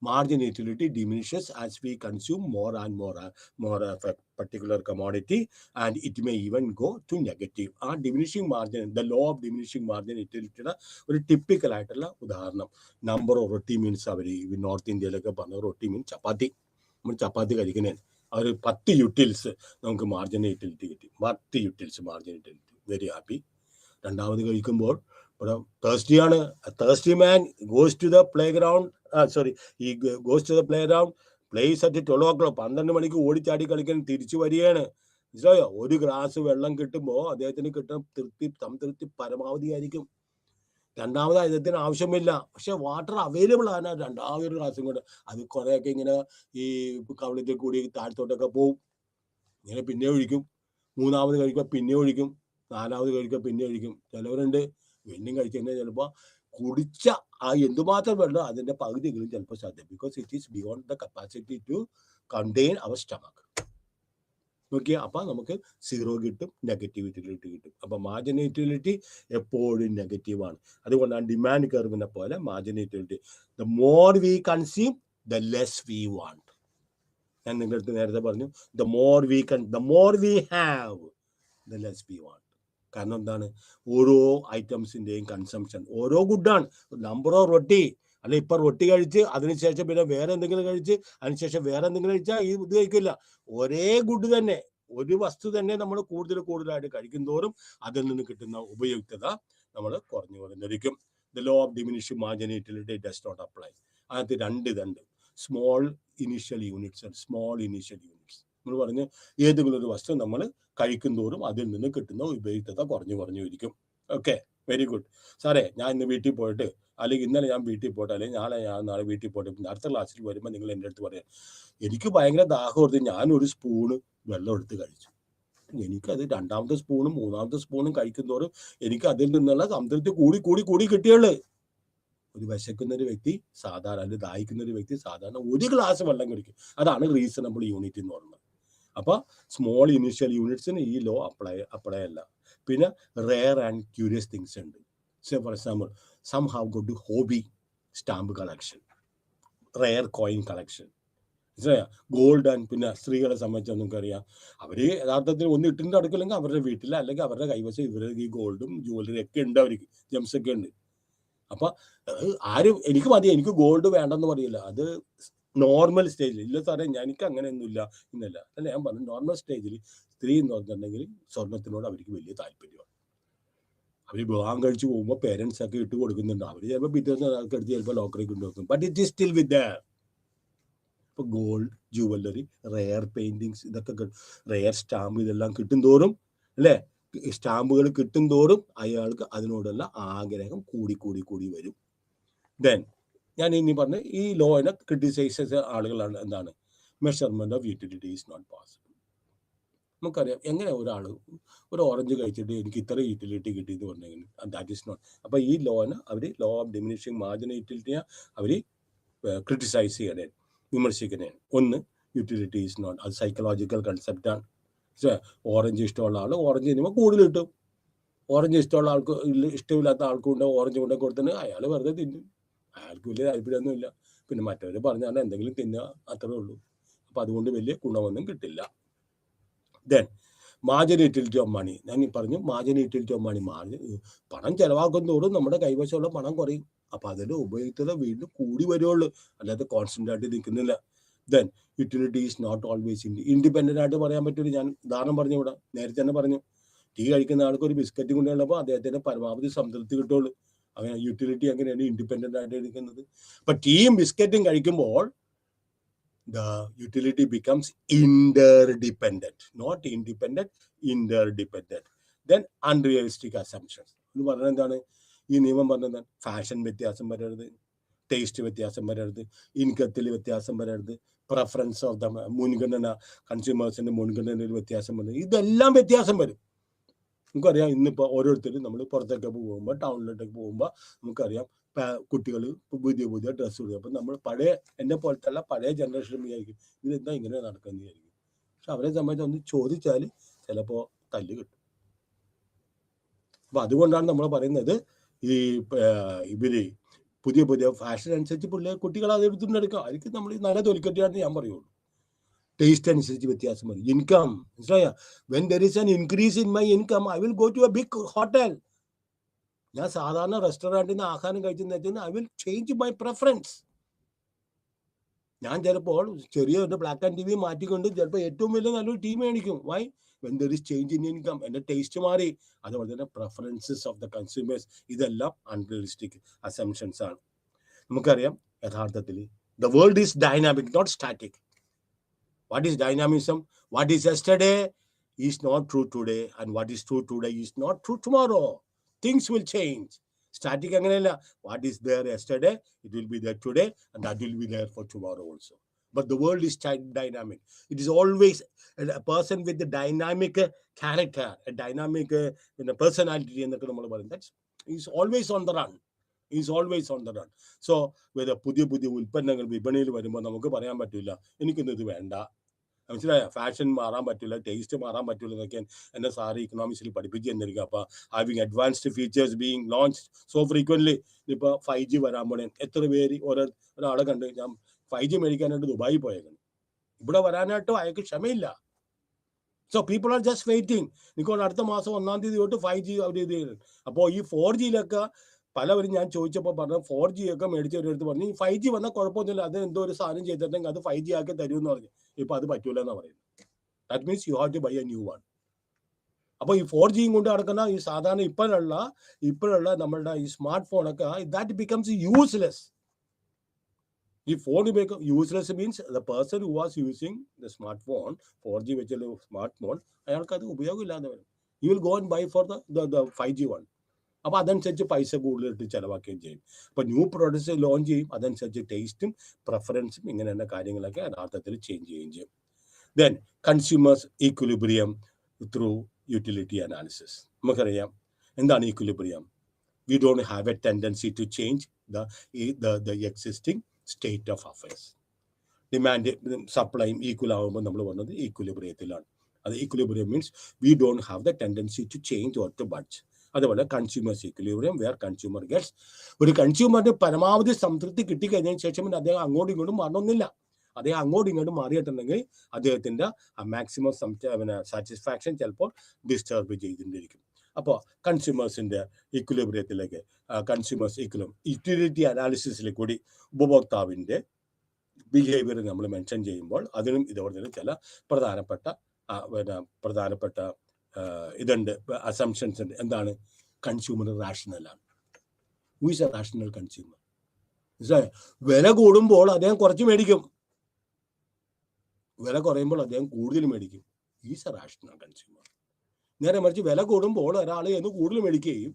margin utility diminishes as we consume more and more of a particular commodity, and it may even go to negative. Diminishing margin, the law of diminishing margin utility ഒരു typical ആയിട്ടുള്ള ഉദാഹരണം, number of roti means അവർ north ഇന്ത്യയിലൊക്കെ പറഞ്ഞ roti means chapati. നമ്മൾ ചപ്പാത്തി കഴിക്കുന്നതിന് അവർ 10 utils നമുക്ക് മാർജിൻ യൂട്ടിലിറ്റി കിട്ടി. 10 utils margin utility, very happy. രണ്ടാമത് കഴിക്കുമ്പോൾ ഇവിടെ തേഴ്സ്റ്റിയാണ്. Thirsty man goes to the playground, he goes to the playground, plays at 12 o'clock. 12 മണിക്ക് ഓടിച്ചാടി കളിക്കാൻ തിരിച്ചു വരികയാണ്. മനസ്സിലായോ? ഒരു ഗ്ലാസ് വെള്ളം കിട്ടുമ്പോൾ അദ്ദേഹത്തിന് കിട്ടുന്ന സംതൃപ്തി പരമാവധി ആയിരിക്കും. രണ്ടാമത് അദ്ദേഹത്തിന് ആവശ്യമില്ല, പക്ഷെ വാട്ടർ അവൈലബിൾ ആണ്. രണ്ടാമതൊരു ഗ്ലാസും കൊണ്ട് അത് കുറേയൊക്കെ ഇങ്ങനെ ഈ കവളത്തിൽ കൂടി താഴത്തോട്ടൊക്കെ പോവും. ഇങ്ങനെ പിന്നെ ഒഴിക്കും. മൂന്നാമത് കഴിക്കുക പിന്നെ ഒഴിക്കും. നാലാമത് കഴിക്കുക പിന്നെ ഒഴിക്കും. ചിലവരുണ്ട് വീണ്ടും കഴിച്ചു കഴിഞ്ഞാൽ ചിലപ്പോൾ കുടിച്ച ആ എന്തുമാത്രം വെള്ളം അതിന്റെ പകുതിയെങ്കിലും ചിലപ്പോൾ സാധ്യം, because it is beyond the capacity to contain our stomach. നോക്കിയാൽ അപ്പം നമുക്ക് 0 കിട്ടും, നെഗറ്റീവ് യൂട്ടിലിറ്റി കിട്ടും. അപ്പം മാർജിൻ യൂട്ടിലിറ്റി എപ്പോഴും നെഗറ്റീവാണ്. അതുകൊണ്ടാണ് ഡിമാൻഡ് കർവിനെ പോലെ margin utility, the more we consume the less we want. ഞാൻ നിങ്ങളുടെ നേരത്തെ പറഞ്ഞു, the more we have the less we want. കാരണം എന്താണ്, ഓരോ ഐറ്റംസിൻ്റെയും കൺസംഷൻ ഓരോ ഗുഡാണ്. നമ്പർ ഓഫ് റൊട്ടി, അല്ല ഇപ്പം റൊട്ടി കഴിച്ച് അതിനുശേഷം പിന്നെ വേറെ എന്തെങ്കിലും കഴിച്ച് അതിനുശേഷം വേറെ എന്തെങ്കിലും കഴിച്ചാൽ ഈ ഇത് കഴിക്കില്ല. ഒരേ ഗുഡ് തന്നെ, ഒരു വസ്തു തന്നെ നമ്മൾ കൂടുതലായിട്ട് കഴിക്കും തോറും അതിൽ നിന്ന് കിട്ടുന്ന ഉപയുക്തത നമ്മൾ കുറഞ്ഞു കുറഞ്ഞിരിക്കും. The law of diminishing margin utility does not apply. അതിനകത്ത് രണ്ട് ഇതുണ്ട്, small initial units and small initial units. നമ്മൾ പറഞ്ഞ് ഏതെങ്കിലും ഒരു വസ്തു നമ്മൾ കഴിക്കും തോറും അതിൽ നിന്ന് കിട്ടുന്ന ഉപയുക്തത കുറഞ്ഞു ഇരിക്കും. Okay, very good. സാറേ ഞാൻ ഇന്ന് വീട്ടിൽ പോയിട്ട്, അല്ലെങ്കിൽ ഇന്നലെ ഞാൻ വീട്ടിൽ പോയിട്ട്, അല്ലെങ്കിൽ നാളെ വീട്ടിൽ പോയിട്ട് അടുത്ത ക്ലാസ്സിൽ വരുമ്പോൾ നിങ്ങൾ എൻ്റെ അടുത്ത് പറയാം, എനിക്ക് ഭയങ്കര ദാഹം എടുത്ത് ഞാനൊരു സ്പൂണ് വെള്ളം എടുത്ത് കഴിച്ചു. എനിക്കത് രണ്ടാമത്തെ സ്പൂണും മൂന്നാമത്തെ സ്പൂണും കഴിക്കുന്തോറും എനിക്ക് അതിൽ നിന്നുള്ള സംതൃപ്തി കൂടി കിട്ടിയുള്ളൂ. ഒരു വിശക്കുന്ന ഒരു വ്യക്തി സാധാരണ, അല്ലെങ്കിൽ ദാഹിക്കുന്ന ഒരു വ്യക്തി സാധാരണ ഒരു ഗ്ലാസ് വെള്ളം കുടിക്കും. അതാണ് റീസണബിൾ യൂണിറ്റ് എന്ന് പറയുന്നത്. അപ്പോൾ സ്മോൾ ഇനീഷ്യൽ യൂണിറ്റ്സിന് ഈ ലോ അപ്ലൈ അല്ല. പിന്നെ റെയർ ആൻഡ് ക്യൂരിയസ് തിങ്സ് ഉണ്ട്. For example, some have got to hobby stamp collection, rare coin collection, gold. And പിന്നെ സ്ത്രീകളെ സംബന്ധിച്ച് നമുക്കറിയാം, അവർ യഥാർത്ഥത്തിൽ ഒന്നും ഇട്ടിട്ട് നടക്കില്ലെങ്കിൽ അവരുടെ വീട്ടിൽ അല്ലെങ്കിൽ അവരുടെ കൈവശം ഇവരുടെ ഈ ഗോൾഡും ജ്വല്ലറി ഒക്കെ ഉണ്ട്, അവർക്ക് ജെംസ് ഒക്കെ ഉണ്ട്. അപ്പൊ ആരും എനിക്ക് മതി, എനിക്ക് ഗോൾഡ് വേണ്ടെന്ന് പറയില്ല. അത് നോർമൽ സ്റ്റേജിൽ ഇല്ല സാറേ, എനിക്ക് അങ്ങനെയൊന്നുമില്ല എന്നല്ല. അല്ല, ഞാൻ പറഞ്ഞു നോർമൽ സ്റ്റേജിൽ സ്ത്രീ എന്ന് പറഞ്ഞിട്ടുണ്ടെങ്കിൽ സ്വർണത്തിനോട് അവർക്ക് വലിയ താല്പര്യമാണ്. അവർ വിവാഹം കഴിച്ച് പോകുമ്പോൾ പേരൻസ് ഒക്കെ ഇട്ട് കൊടുക്കുന്നുണ്ട്. അവർ ചിലപ്പോൾ പിറ്റേന്ന് ആൾക്കെടുത്ത് ചിലപ്പോൾ ലോക്കറിൽ കൊണ്ടുവെക്കും. But it is still with there. ഇപ്പൊ ഗോൾഡ്, ജുവല്ലറി, റെയർ പെയിന്റിങ്സ്, ഇതൊക്കെ റെയർ സ്റ്റാമ്പ്, ഇതെല്ലാം കിട്ടും തോറും അല്ലേ, സ്റ്റാമ്പുകൾ കിട്ടും തോറും അയാൾക്ക് അതിനോടുള്ള ആഗ്രഹം കൂടി വരും. ദെൻ ഞാൻ ഇനി പറഞ്ഞ ഈ ലോനെ ക്രിട്ടിസൈസ് ചെയ്ത ആളുകളാണ് എന്താണ്, measurement of utility is not possible. നമുക്കറിയാം എങ്ങനെ ഒരു ഓറഞ്ച് കഴിച്ചിട്ട് എനിക്ക് ഇത്ര യൂട്ടിലിറ്റി കിട്ടിയെന്ന് പറഞ്ഞെങ്കിൽ ദാറ്റ് ഈസ് നോട്ട്. അപ്പൊ ഈ ലോനെ അവർ ലോ ഓഫ് ഡിമിനിഷിംഗ് മാർജിൻ യൂട്ടിലിറ്റിയെ അവർ ക്രിട്ടിസൈസ് ചെയ്യണേ, വിമർശിക്കണേ. ഒന്ന്, യൂട്ടിലിറ്റി ഈസ് നോട്ട്, അത് സൈക്കോളജിക്കൽ കൺസെപ്റ്റാണ്. ഓറഞ്ച് ഇഷ്ടമുള്ള ആൾ ഓറഞ്ച് തിന്നുമ്പോൾ കൂടുതൽ കിട്ടും. ഓറഞ്ച് ഇഷ്ടമുള്ള ആൾക്ക് ഇഷ്ടമില്ലാത്ത ആൾക്കുണ്ട് ഓറഞ്ച് കൊണ്ടേ കൊടുത്തിട്ട് അയാൾ വെറുതെ തിന്നും, അയാൾക്ക് വലിയ താല്പര്യമൊന്നുമില്ല. പിന്നെ മറ്റവർ പറഞ്ഞാൽ എന്തെങ്കിലും തിന്നുക, അത്രേ ഉള്ളൂ. അപ്പം അതുകൊണ്ട് വലിയ ഗുണമൊന്നും കിട്ടില്ല. Then margin utility of money, ഞാൻ പറഞ്ഞു മാർജിൻ യൂട്ടിലിറ്റി ഓഫ് മണി, പണം ചെലവാക്കുന്നതോടും നമ്മുടെ കൈവശമുള്ള പണം കുറയും. അപ്പം അതിൻ്റെ ഉപയുക്തത വീണ്ടും കൂടി വരുള്ളൂ, അല്ലാതെ കോൺസ്റ്റന്റ് ആയിട്ട് നിൽക്കുന്നില്ല. Then utility is not always independent ആയിട്ട് പറയാൻ പറ്റില്ല. ഞാൻ ഉദാഹരണം പറഞ്ഞു, ഇവിടെ നേരത്തെ തന്നെ പറഞ്ഞു, ടീ കഴിക്കുന്ന ആൾക്ക് ഒരു ബിസ്ക്കറ്റ് കൊണ്ടുള്ളപ്പോൾ അദ്ദേഹത്തിന് പരമാവധി സംതൃപ്തി കിട്ടുള്ളൂ. അങ്ങനെ യൂട്ടിലിറ്റി അങ്ങനെയാണ് ഇൻഡിപെൻഡൻ്റ് ആയിട്ട് എടുക്കുന്നത്. അപ്പം ടീയും ബിസ്ക്കറ്റും കഴിക്കുമ്പോൾ the utility becomes interdependent, not independent, interdependent. Then unrealistic assumptions എന്ന് പറഞ്ഞാൽ എന്താണ്, ഈ നിയമം പറഞ്ഞത് ഫാഷൻ വ്യത്യാസം വരരുത്, ടേസ്റ്റ് വ്യത്യാസം വരരുത്, ഇൻകത്തിൽ വ്യത്യാസം വരരുത്, പ്രിഫറൻസ് ഓഫ് ദ മുൻഗണന, കൺസ്യൂമേഴ്സിന്റെ മുൻഗണനയിൽ വ്യത്യാസം വരും. ഇതെല്ലാം വ്യത്യാസം വരും. നമുക്കറിയാം, ഇന്നിപ്പോൾ ഓരോരുത്തരും നമ്മൾ പുറത്തൊക്കെ പോകുമ്പോൾ, ടൗണിലോട്ടൊക്കെ പോകുമ്പോൾ നമുക്കറിയാം കുട്ടികൾ പുതിയ ഡ്രസ്സ് ഇടും. അപ്പം നമ്മൾ എന്നെ പോലത്തെ പഴയ ജനറേഷൻ വിചാരിക്കും ഇതെന്താ ഇങ്ങനെ നടക്കുന്നത് വിചാരിക്കും. പക്ഷെ അവരെ സംബന്ധിച്ച് ഒന്ന് ചോദിച്ചാൽ ചിലപ്പോൾ തല്ല് കിട്ടും. അപ്പം അതുകൊണ്ടാണ് നമ്മൾ പറയുന്നത്, ഇവര് പുതിയ ഫാഷൻ അനുസരിച്ച് കുട്ടികൾ അത് എടുത്തുകൊണ്ടെടുക്കാം. അവർക്ക് നമ്മൾ നല്ല തൊലിക്കട്ടിയാണെന്ന് ഞാൻ പറയുള്ളൂ. ടേസ്റ്റ് അനുസരിച്ച് വ്യത്യാസം വരും. ഇൻകം, മനസ്സിലായ, when there is an increase in my income I will go to a big hotel. ഞാൻ സാധാരണ റെസ്റ്റോറൻറ്റിൽ നിന്ന് ആഹാരം കഴിച്ചെന്ന് വെച്ചാൽ I will change my preference. ഞാൻ ചിലപ്പോൾ ചെറിയ ഒരു ബ്ലാക്ക് ആൻഡ് ടി വി മാറ്റിക്കൊണ്ട് ചിലപ്പോൾ ഏറ്റവും വലിയ നല്ലൊരു ടീം മേടിക്കും. Why? When there is change in income, എൻ്റെ ടേസ്റ്റ് മാറി. അതുപോലെ തന്നെ പ്രിഫറൻസസ് ഓഫ് ദ കൺസ്യൂമേഴ്സ്, ഇതെല്ലാം അൺറിയലിസ്റ്റിക് അസംഷൻസ് ആണ്. നമുക്കറിയാം യഥാർത്ഥത്തിൽ the world is dynamic, not static. What is dynamism? What is yesterday is not true today, and what is true today is not true tomorrow. Things will change. Static അങ്ങനെയല്ല. What is there yesterday, it will be there today, and that will be there for tomorrow also. But the world is dynamic. It is always a person with a dynamic character, a dynamic personality എന്നൊക്കെ നമ്മൾ പറയും. That is always on the run. Is always on the run. So പുതിയ പുതിയ ഉൽപ്പന്നങ്ങൾ വിപണിയിൽ വരുമ്പോൾ നമുക്ക് പറയാൻ പറ്റില്ല എനിക്കൊന്നും ഇത് വേണ്ട, മനസ്സിലായ? ഫാഷൻ മാറാൻ പറ്റില്ല, ടേസ്റ്റ് മാറാൻ പറ്റില്ല എന്നൊക്കെ എന്നെ സാറ് ഇക്കണോമിക്സിൽ പഠിപ്പിച്ച് തന്നിരിക്കുക. അപ്പോൾ having advanced features being launch so frequently. ഇപ്പോൾ 5G വരാൻ പോലെ എത്ര പേര് ഒരാളെ കണ്ട് ഞാൻ 5G മേടിക്കാനായിട്ട് ദുബായി പോയേക്കണം, ഇവിടെ വരാനായിട്ട് അയാൾക്ക് ക്ഷമയില്ല. So people are just waiting. എനിക്ക് അടുത്ത മാസം 1-ാം തീയതി തൊട്ട് 5G അവർ ഇത് ചെയ്യുന്നത്. അപ്പോൾ ഈ 4Gയിലൊക്കെ പലവരും ഞാൻ ചോദിച്ചപ്പോൾ പറഞ്ഞു 4G ഒക്കെ മേടിച്ചവരെടുത്ത് പറഞ്ഞു 5G വന്നാൽ കുഴപ്പമൊന്നുമില്ല, അത് എന്തോ ഒരു സാധനം ചെയ്തിട്ടുണ്ടെങ്കിൽ അത് 5G ആക്കി തരുമെന്ന് പറഞ്ഞു. ഇപ്പൊ അത് പറ്റൂല എന്നാ പറയുന്നത്. That means you have to buy a new one. അപ്പൊ ഈ 4Gയും കൊണ്ട് നടക്കുന്ന ഈ സാധാരണ ഇപ്പോഴുള്ള നമ്മളുടെ ഈ സ്മാർട്ട് ഫോണൊക്കെ ദാറ്റ് ബിക്കംസ് യൂസ്ലെസ്. ഈ phone useless means the person who was using the smart phone 4G വെച്ചുള്ള സ്മാർട്ട് ഫോൺ അയാൾക്ക് അത് ഉപയോഗമില്ലാതെ വരും. You will go and buy for the 5G one. അപ്പോൾ അതനുസരിച്ച് പൈസ കൂടുതലിട്ട് ചിലവാക്കുകയും ചെയ്യും. അപ്പോൾ ന്യൂ പ്രോഡക്ട്സ് ലോഞ്ച് ചെയ്യും, അതനുസരിച്ച് ടേസ്റ്റും പ്രിഫറൻസും ഇങ്ങനെ തന്നെ കാര്യങ്ങളൊക്കെ യഥാർത്ഥത്തിൽ ചേഞ്ച് ചെയ്യുകയും ചെയ്യും. Then consumers equilibrium through utility analysis. നമുക്കറിയാം എന്താണ് equilibrium. We don't have a tendency to change the existing state of affairs. Demand സപ്ലൈയും ഈക്വൽ ആകുമ്പോൾ നമ്മൾ വന്നത് ഈക്വിലിബ്രിയത്തിലാണ്. അത് equilibrium means we don't have the tendency to change or to budge. അതുപോലെ consumers equilibrium where consumer gets. ഒരു കൺസ്യൂമറിന് പരമാവധി സംതൃപ്തി കിട്ടിക്കഴിഞ്ഞതിന് ശേഷം അദ്ദേഹം അങ്ങോട്ടും ഇങ്ങോട്ടും മാറണമെന്നില്ല. അദ്ദേഹം അങ്ങോട്ടും ഇങ്ങോട്ടും മാറിയിട്ടുണ്ടെങ്കിൽ അദ്ദേഹത്തിന്റെ മാക്സിമം സാറ്റിസ്ഫാക്ഷൻ ചിലപ്പോൾ ഡിസ്റ്റർബ് ചെയ്തിട്ടിരിക്കും. അപ്പോൾ കൺസ്യൂമേഴ്സിന്റെ ഈക്വിലിബ്രിയത്തിലേക്ക് കൺസ്യൂമേഴ്സ് യൂട്ടിലിറ്റി അനാലിസിസിൽ കൂടി ഉപഭോക്താവിന്റെ ബിഹേവിയർ നമ്മൾ മെൻഷൻ ചെയ്യുമ്പോൾ അതിനും ഇതുപോലെ ചില പ്രധാനപ്പെട്ട ഇതുണ്ട്, അസംഷൻസ് ഉണ്ട്. എന്താണ്? കൺസ്യൂമർ റാഷണലാണ്. Who is a rational consumer? വില കൂടുമ്പോൾ അദ്ദേഹം കുറച്ച് മേടിക്കും, വില കുറയുമ്പോൾ അദ്ദേഹം കൂടുതൽ മേടിക്കും. Is a rational consumer. നേരെ മറിച്ച് വില കൂടുമ്പോൾ ഒരാൾ എന്ന് കൂടുതൽ മേടിക്കുകയും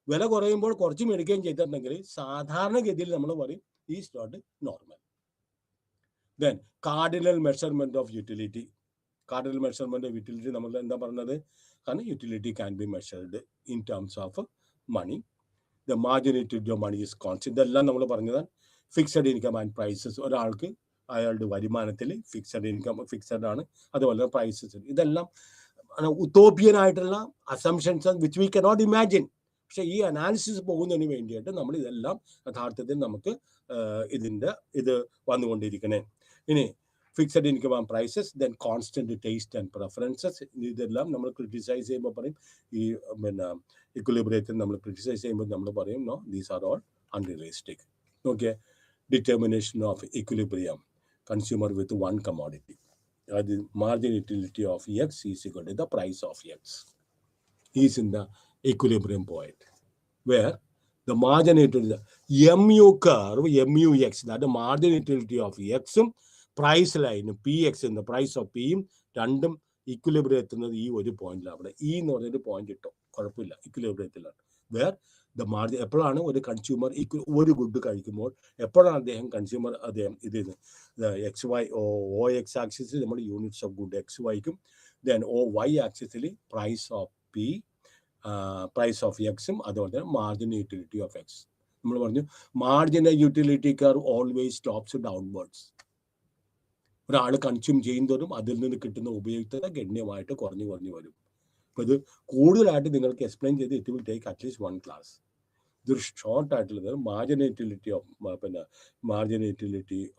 വില കുറയുമ്പോൾ കുറച്ച് മേടിക്കുകയും ചെയ്തിട്ടുണ്ടെങ്കിൽ സാധാരണഗതിയിൽ നമ്മൾ പറയും is not normal. Then cardinal measurement of utility. Cardinal measurement of utility നമ്മൾ എന്താ പറഞ്ഞത്? കാരണം utility can be measured in terms of money. The marginated money is constant. ഇതെല്ലാം നമ്മൾ പറഞ്ഞതാണ്. Fixed income and prices. ഒരാൾക്ക് അയാളുടെ വരുമാനത്തിൽ ഫിക്സഡ് ഇൻകം ഫിക്സഡ് ആണ്, അതുപോലെ പ്രൈസസ്. ഇതെല്ലാം ഉത്തോപ്യൻ ആയിട്ടുള്ള assumptions which we cannot imagine. പക്ഷെ ഈ അനാലിസിസ് പോകുന്നതിന് വേണ്ടിയിട്ട് നമ്മൾ ഇതെല്ലാം യഥാർത്ഥത്തിൽ നമുക്ക് ഇത് വന്നുകൊണ്ടിരിക്കണേ. ഇനി fixed income and prices, then constant taste and preferences. ഇതെല്ലാം നമ്മൾ ക്രിട്ടിസൈസ് ചെയ്യുമ്പോൾ പറയും, ഈ ഇക്വിലിബ്രിയത്തിൽ നമ്മൾ ക്രിട്ടിസൈസ് ചെയ്യുമ്പോൾ നമ്മൾ പറയും no, these are all unrealistic. Okay. Determination of equilibrium consumer with one commodity. അത് margin utility of X is equal to the price of X is in the equilibrium point where the margin utility, mu curve, mux, that the margin utility of x ഉം price line px in the price of p യും രണ്ടും equilibrium എത്തുന്നത് ഈ ഒരു പോയിന്റിലാണ്. അവിടെ ഈ എന്ന് പറഞ്ഞൊരു പോയിന്റ് ഇട്ടോ കുഴപ്പമില്ല, ഈക്വിലിബ്രിയത്തിലാണ്. വേർ ദ മാർജിൻ എപ്പോഴാണ് ഒരു കൺസ്യൂമർ ഒരു ഗുഡ് കഴിക്കുമ്പോൾ എപ്പോഴാണ് അദ്ദേഹം എക്സ് വൈ ഒ എക്സ് ആക്സിസിൽ നമ്മൾ യൂണിറ്റ്സ് ഓഫ് ഗുഡ് എക്സ് വൈക്കും, ദെൻ ഒ വൈ ആക്സിസിൽ price of P, price of എക്സും, അതുപോലെ തന്നെ മാർജിൻ യൂട്ടിലിറ്റി ഓഫ് എക്സ്. നമ്മൾ പറഞ്ഞു marginal utility curve always stops downwards. ഒരാൾ കൺസ്യൂം ചെയ്യുന്നതും അതിൽ നിന്ന് കിട്ടുന്ന ഉപയുക്തത ഗണ്യമായിട്ട് കുറഞ്ഞു വരും. അപ്പോൾ ഇത് കൂടുതലായിട്ട് നിങ്ങൾക്ക് എക്സ്പ്ലെയിൻ ചെയ്ത് it will take at least 1 class. ഇതൊരു ഷോർട്ട് ആയിട്ടുള്ളത് മാർജിൻ യൂട്ടിലിറ്റി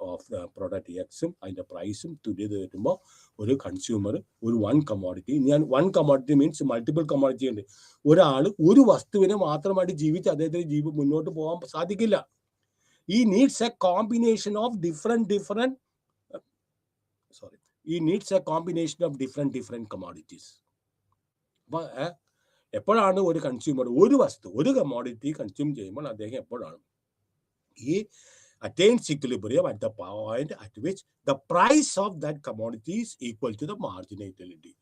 ഓഫ് പ്രോഡക്റ്റ് എക്സും അതിൻ്റെ പ്രൈസും തുല്യത വരുമ്പോൾ ഒരു കൺസ്യൂമർ ഒരു വൺ കമോഡിറ്റി, ഞാൻ one commodity means multiple commodity ഉണ്ട്. ഒരാൾ ഒരു വസ്തുവിനെ മാത്രമായിട്ട് ജീവിച്ച് അദ്ദേഹത്തിന് മുന്നോട്ട് പോകാൻ സാധിക്കില്ല. ഈ needs A combination of different commodities. അപ്പോൾ എപ്പോഴാണ് ഒരു കൺസ്യൂമർ ഒരു കമോഡിറ്റി കൺസ്യൂം ചെയ്യുമ്പോൾ അദ്ദേഹം എപ്പോഴാണ് ഈ attains equilibrium at the point at which the price of that commodity is equal to the margin utility.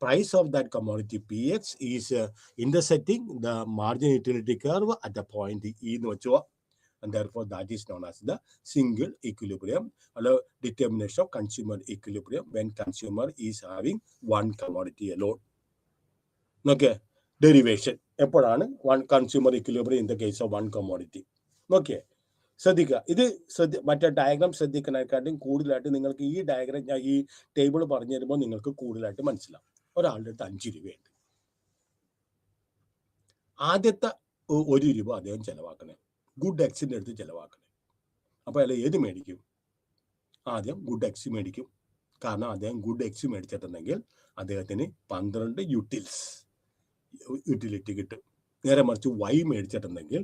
Price of that commodity px is intersecting the margin utility curve at the point E എന്ന് വെച്ചോ, and therefore that is known as the single equilibrium or determination of consumer equilibrium when consumer is having one commodity alone. Okay. Derivation. എപ്പോഴാണ് one consumer equilibrium in the case of one commodity? നോക്കിയേ, ശ്രദ്ധിക്കുക. ഇത് മറ്റേ diagram ശ്രദ്ധിക്കുന്നതിനെക്കാട്ടും കൂടുതലായിട്ട് നിങ്ങൾക്ക് ഈ diagram ഞാൻ ഈ ടേബിൾ പറഞ്ഞു തരുമ്പോൾ നിങ്ങൾക്ക് കൂടുതലായിട്ട് മനസ്സിലാവും. ഒരാളുടെ അടുത്ത് 5 രൂപയുണ്ട്. ആദ്യത്തെ 1 രൂപ അദ്ദേഹം ചെലവാക്കണേ, ഗുഡ് എക്സിന്റെ അടുത്ത് ചെലവാക്കണേ. അപ്പോൾ അയാൾ ഏത് മേടിക്കും? ആദ്യം ഗുഡ് എക്സ് മേടിക്കും. കാരണം അദ്ദേഹം ഗുഡ് എക്സ് മേടിച്ചിട്ടുണ്ടെങ്കിൽ അദ്ദേഹത്തിന് 12 യൂട്ടിലിറ്റി കിട്ടും. നേരെ മറിച്ച് വൈ മേടിച്ചിട്ടുണ്ടെങ്കിൽ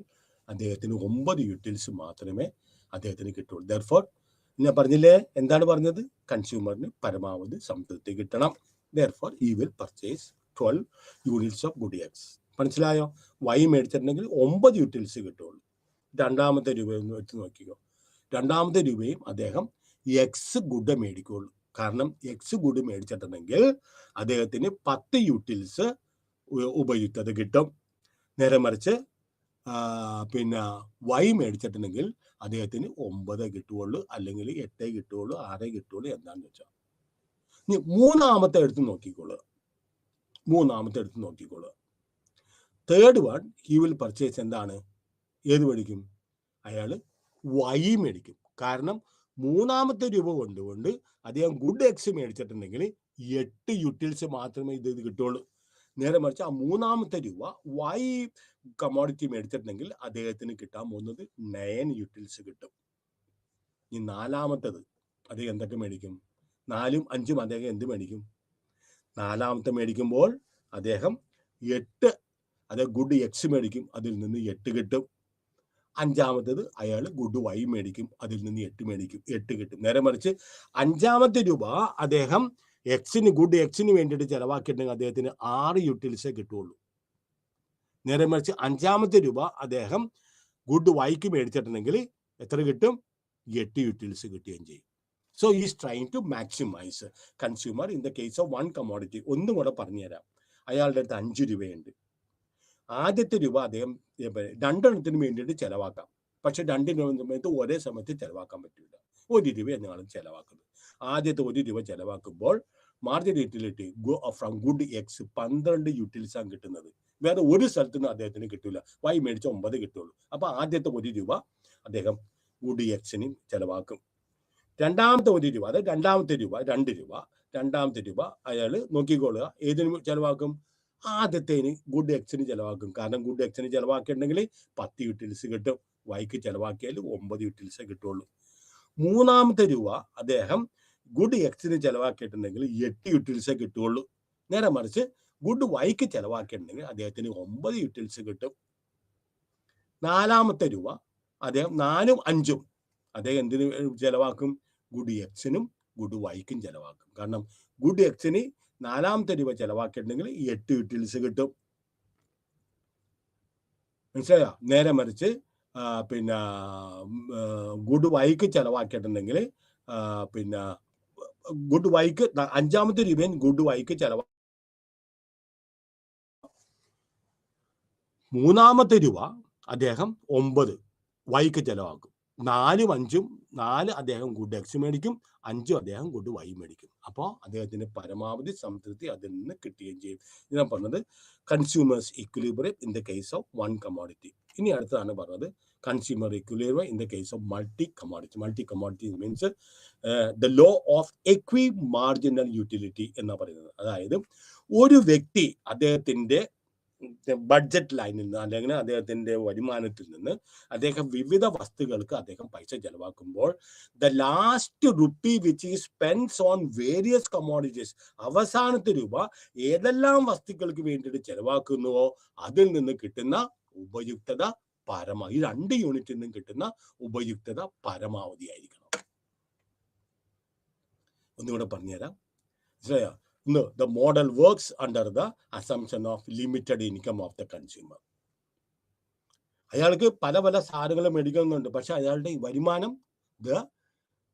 അദ്ദേഹത്തിന് 9 യൂട്ടിൽസ് മാത്രമേ അദ്ദേഹത്തിന് കിട്ടുള്ളൂ. ദെർഫോർ ഞാൻ പറഞ്ഞില്ലേ, എന്താണ് പറഞ്ഞത്? കൺസ്യൂമറിന് പരമാവധി സംതൃപ്തി കിട്ടണം. ദെർഫോർ ഈ will purchase 12 units of good X. മനസ്സിലായോ? വൈ മേടിച്ചിട്ടുണ്ടെങ്കിൽ 9 യൂട്ടിൽസ് കിട്ടുള്ളൂ. രണ്ടാമത്തെ രൂപ ഒന്ന് വെച്ച് നോക്കിക്കോ. രണ്ടാമത്തെ രൂപയും അദ്ദേഹം എക്സ് ഗുഡ് മേടിക്കുള്ളൂ. കാരണം എക്സ് ഗുഡ് മേടിച്ചിട്ടുണ്ടെങ്കിൽ അദ്ദേഹത്തിന് 10 യൂട്ടിൽസ് ഉപയുക്തത കിട്ടും. നേരെ മറിച്ച് പിന്നെ വൈ മേടിച്ചിട്ടുണ്ടെങ്കിൽ അദ്ദേഹത്തിന് 9 കിട്ടുകയുള്ളൂ, അല്ലെങ്കിൽ 8 കിട്ടുകയുള്ളൂ, 6 കിട്ടുകയുള്ളൂ. എന്താണെന്ന് വെച്ചാൽ ഇനി മൂന്നാമത്തെ എടുത്ത് നോക്കിക്കോളുക. Third one he will purchase എന്താണ്? ഏത് മേടിക്കും? അയാൾ വൈ മേടിക്കും. കാരണം മൂന്നാമത്തെ രൂപ കൊണ്ടുകൊണ്ട് അദ്ദേഹം ഗുഡ് എക്സ് മേടിച്ചിട്ടുണ്ടെങ്കിൽ 8 യൂട്ടിൽസ് മാത്രമേ ഇത് കിട്ടുള്ളൂ. നേരെ മറിച്ച് ആ മൂന്നാമത്തെ രൂപ വൈ കമോഡിറ്റി മേടിച്ചിട്ടുണ്ടെങ്കിൽ അദ്ദേഹത്തിന് കിട്ടാൻ പോകുന്നത് 9 യൂട്ടിൽസ് കിട്ടും. ഈ നാലാമത്തത് അദ്ദേഹം എന്തൊക്കെ മേടിക്കും? 4ഉം 5ഉം അദ്ദേഹം എന്ത് മേടിക്കും? നാലാമത്തെ മേടിക്കുമ്പോൾ അദ്ദേഹം 8, അതായത് ഗുഡ് എക്സ് മേടിക്കും, അതിൽ നിന്ന് 8 കിട്ടും. അഞ്ചാമത്തത് അയാൾ ഗുഡ് വൈ മേടിക്കും, അതിൽ നിന്ന് 8 കിട്ടും. നേരെ മറിച്ച് അഞ്ചാമത്തെ രൂപ അദ്ദേഹം ഗുഡ് എക്സിന് വേണ്ടിയിട്ട് ചെലവാക്കിയിട്ടുണ്ടെങ്കിൽ അദ്ദേഹത്തിന് 6 യൂട്ടിൽസേ കിട്ടുള്ളൂ. നേരെ മറിച്ച് അഞ്ചാമത്തെ രൂപ അദ്ദേഹം ഗുഡ് വൈക്ക് മേടിച്ചിട്ടുണ്ടെങ്കിൽ എത്ര കിട്ടും? 8 യൂട്ടിൽസ് കിട്ടുകയും ചെയ്യും. So is trying to maximise consumer in the case of one commodity. ഒന്നും കൂടെ പറഞ്ഞുതരാം. അയാളുടെ അടുത്ത് 5 രൂപയുണ്ട്. ആദ്യത്തെ രൂപ അദ്ദേഹം 2 എണ്ണത്തിന് വേണ്ടിയിട്ട് ചെലവാക്കാം. പക്ഷെ 2 സമയത്ത് ഒരേ സമയത്ത് ചെലവാക്കാൻ പറ്റില്ല. 1 രൂപ എന്നാണ് ചെലവാക്കുന്നത്. ആദ്യത്തെ 1 രൂപ ചെലവാക്കുമ്പോൾ margin utility from good X 12 utils ആണ് കിട്ടുന്നത്. വേറെ ഒരു സ്ഥലത്തു നിന്ന് അദ്ദേഹത്തിന് കിട്ടില്ല. വൈ മേടിച്ച 9 കിട്ടുള്ളൂ. അപ്പൊ ആദ്യത്തെ 1 രൂപ അദ്ദേഹം ഗുഡ് എക്സിന് ചെലവാക്കും. രണ്ടാമത്തെ 1 രൂപ, അതായത് രണ്ടാമത്തെ രൂപ 2 രൂപ, രണ്ടാമത്തെ രൂപ അയാൾ നോക്കിക്കൊള്ളുക ഏതിന് ചെലവാക്കും? ആദ്യത്തേന് ഗുഡ് എക്സിന് ചെലവാക്കും. കാരണം ഗുഡ് എക്സിന് ചെലവാക്കിയിട്ടുണ്ടെങ്കിൽ 10 യൂട്ടിൽസ് കിട്ടും. വൈക്ക് ചെലവാക്കിയാൽ 9 യൂട്ടിൽസേ കിട്ടുള്ളൂ. മൂന്നാമത്തെ രൂപ അദ്ദേഹം ഗുഡ് എക്സിന് ചെലവാക്കിയിട്ടുണ്ടെങ്കിൽ 8 യൂട്ടിൽസേ കിട്ടുള്ളൂ. നേരെ മറിച്ച് ഗുഡ് വൈക്ക് ചെലവാക്കിയിട്ടുണ്ടെങ്കിൽ അദ്ദേഹത്തിന് 9 യൂട്ടിൽസ് കിട്ടും. നാലാമത്തെ രൂപ അദ്ദേഹം 4ഉം 5ഉം അദ്ദേഹം എന്തിനു ചെലവാക്കും? Good എക്സിനും good വൈക്കും ചെലവാക്കും. കാരണം ഗുഡ് എക്സിന് നാലാമത്തെ രൂപ ചെലവാക്കിയിട്ടുണ്ടെങ്കിൽ 8 യൂട്ടിൽസ് കിട്ടും. മനസ്സിലായോ? നേരെ മറിച്ച് പിന്നെ ഗുഡ് വൈക്ക് ചെലവാക്കിയിട്ടുണ്ടെങ്കിൽ പിന്നെ ഗുഡ് വൈക്ക് അഞ്ചാമത്തെ രൂപയും ഗുഡ് വൈക്ക് മൂന്നാമത്തെ രൂപ അദ്ദേഹം 9 വൈക്ക് ചെലവാക്കും. 4ഉം 5ഉം 4 അദ്ദേഹം ഗുഡ് എക്സ് മേടിക്കും, 5ഉം അദ്ദേഹം ഗുഡ് വൈ മേടിക്കും. അപ്പോൾ അദ്ദേഹത്തിന് പരമാവധി സംതൃപ്തി അതിൽ നിന്ന് കിട്ടുകയും ചെയ്യും. ഞാൻ പറഞ്ഞത് consumers equilibrium in the case of one commodity. ഇനി അടുത്താണ് പറഞ്ഞത് consumer equilibrium in the case of multi commodity. Multi commodity means the law of equi marginal utility എന്ന് പറയുന്നത്. അതായത് ഒരു വ്യക്തി അദ്ദേഹത്തിന്റെ ബഡ്ജറ്റ് ലൈനിൽ നിന്ന് അല്ലെങ്കിൽ അദ്ദേഹത്തിന്റെ വരുമാനത്തിൽ നിന്ന് അദ്ദേഹം വിവിധ വസ്തുക്കൾക്ക് അദ്ദേഹം പൈസ ചെലവാക്കുമ്പോൾ ദ ലാസ്റ്റ് റുപ്പി വിച്ച് ഈ സ്പെൻഡ്സ് ഓൺ വേരിയസ് കമോഡിറ്റീസ്, അവസാനത്തെ രൂപ ഏതെല്ലാം വസ്തുക്കൾക്ക് വേണ്ടിയിട്ട് ചെലവാക്കുന്നുവോ അതിൽ നിന്ന് കിട്ടുന്ന ഉപയുക്തത ഈ 2 യൂണിറ്റിൽ നിന്നും കിട്ടുന്ന ഉപയുക്തത പരമാവധി ആയിരിക്കണം. ഒന്നുകൂടെ പറഞ്ഞുതരാം. മനസ്സിലായോ? No, the model works under the assumption of limited income of the consumer. അയാൾക്ക് പല പല സാധനങ്ങൾ മേടിക്കുന്നുണ്ട്. പക്ഷെ അയാളുടെ വരുമാനം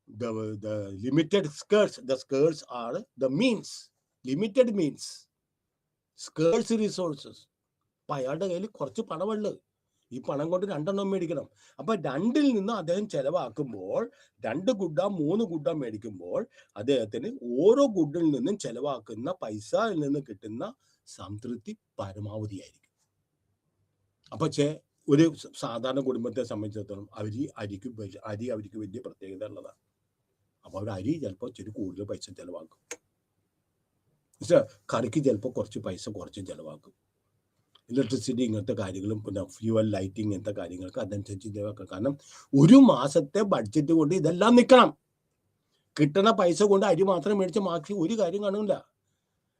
the limited scarce, the scarce are the means, limited means, scarce resources. അപ്പൊ അയാളുടെ കയ്യിൽ കുറച്ച് പണമുണ്ട്. ഈ പണം കൊണ്ട് 2 എണ്ണം മേടിക്കണം. അപ്പൊ 2ൽ നിന്ന് അദ്ദേഹം ചെലവാക്കുമ്പോൾ 2 ഗുഡ 3 ഗുഡ മേടിക്കുമ്പോൾ അദ്ദേഹത്തിന് ഓരോ ഗുഡിൽ നിന്നും ചെലവാക്കുന്ന പൈസയിൽ നിന്ന് കിട്ടുന്ന സംതൃപ്തി പരമാവധിയായിരിക്കും. അപ്പൊ ഒരു സാധാരണ കുടുംബത്തെ സംബന്ധിച്ചിടത്തോളം അരി അവർക്ക് വലിയ പ്രത്യേകത ഉള്ളതാണ്. അപ്പോൾ അവർ അരി ചിലപ്പോൾ ഇച്ചിരി കൂടുതൽ പൈസ ചിലവാക്കും. കറിക്ക് ചിലപ്പോൾ കുറച്ച് പൈസ കുറച്ച് ചിലവാക്കും. ഇലക്ട്രിസിറ്റി ഇങ്ങനത്തെ കാര്യങ്ങളും പിന്നെ ഫ്യൂവൽ ലൈറ്റിംഗ് ഇങ്ങനത്തെ കാര്യങ്ങൾക്ക് അതനുസരിച്ച് ചിലവാക്കാം. കാരണം ഒരു മാസത്തെ ബഡ്ജറ്റ് കൊണ്ട് ഇതെല്ലാം നിൽക്കണം. കിട്ടുന്ന പൈസ കൊണ്ട് അരി മാത്രം മേടിച്ച് മാറ്റി ഒരു കാര്യം കാണില്ല.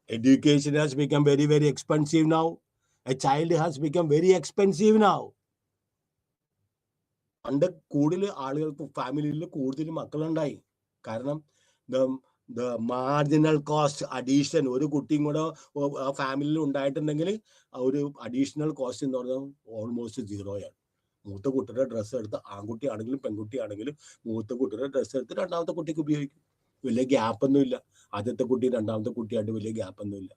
Education has become very, very expensive now. A child has become very expensive now. പണ്ട് കൂടുതൽ ആളുകൾക്ക് ഫാമിലിയിൽ കൂടുതൽ മക്കളുണ്ടായി. കാരണം the marginal cost addition, ഒരു കുട്ടിയും കൂടെ ആ ഫാമിലിയിൽ ഉണ്ടായിട്ടുണ്ടെങ്കിൽ ഒരു അഡീഷണൽ കോസ്റ്റ് എന്ന് പറഞ്ഞാൽ ഓൾമോസ്റ്റ് സീറോയാണ്. മൂത്ത കുട്ടിയുടെ ഡ്രസ്സ് എടുത്ത് ആൺകുട്ടിയാണെങ്കിലും പെൺകുട്ടിയാണെങ്കിലും മൂത്ത കുട്ടിയുടെ ഡ്രസ്സ് എടുത്ത് രണ്ടാമത്തെ കുട്ടിക്ക് ഉപയോഗിക്കും. വലിയ ഗ്യാപ്പൊന്നും ഇല്ല. ആദ്യത്തെ കുട്ടി രണ്ടാമത്തെ കുട്ടിയായിട്ട് വലിയ ഗ്യാപ്പൊന്നും ഇല്ല.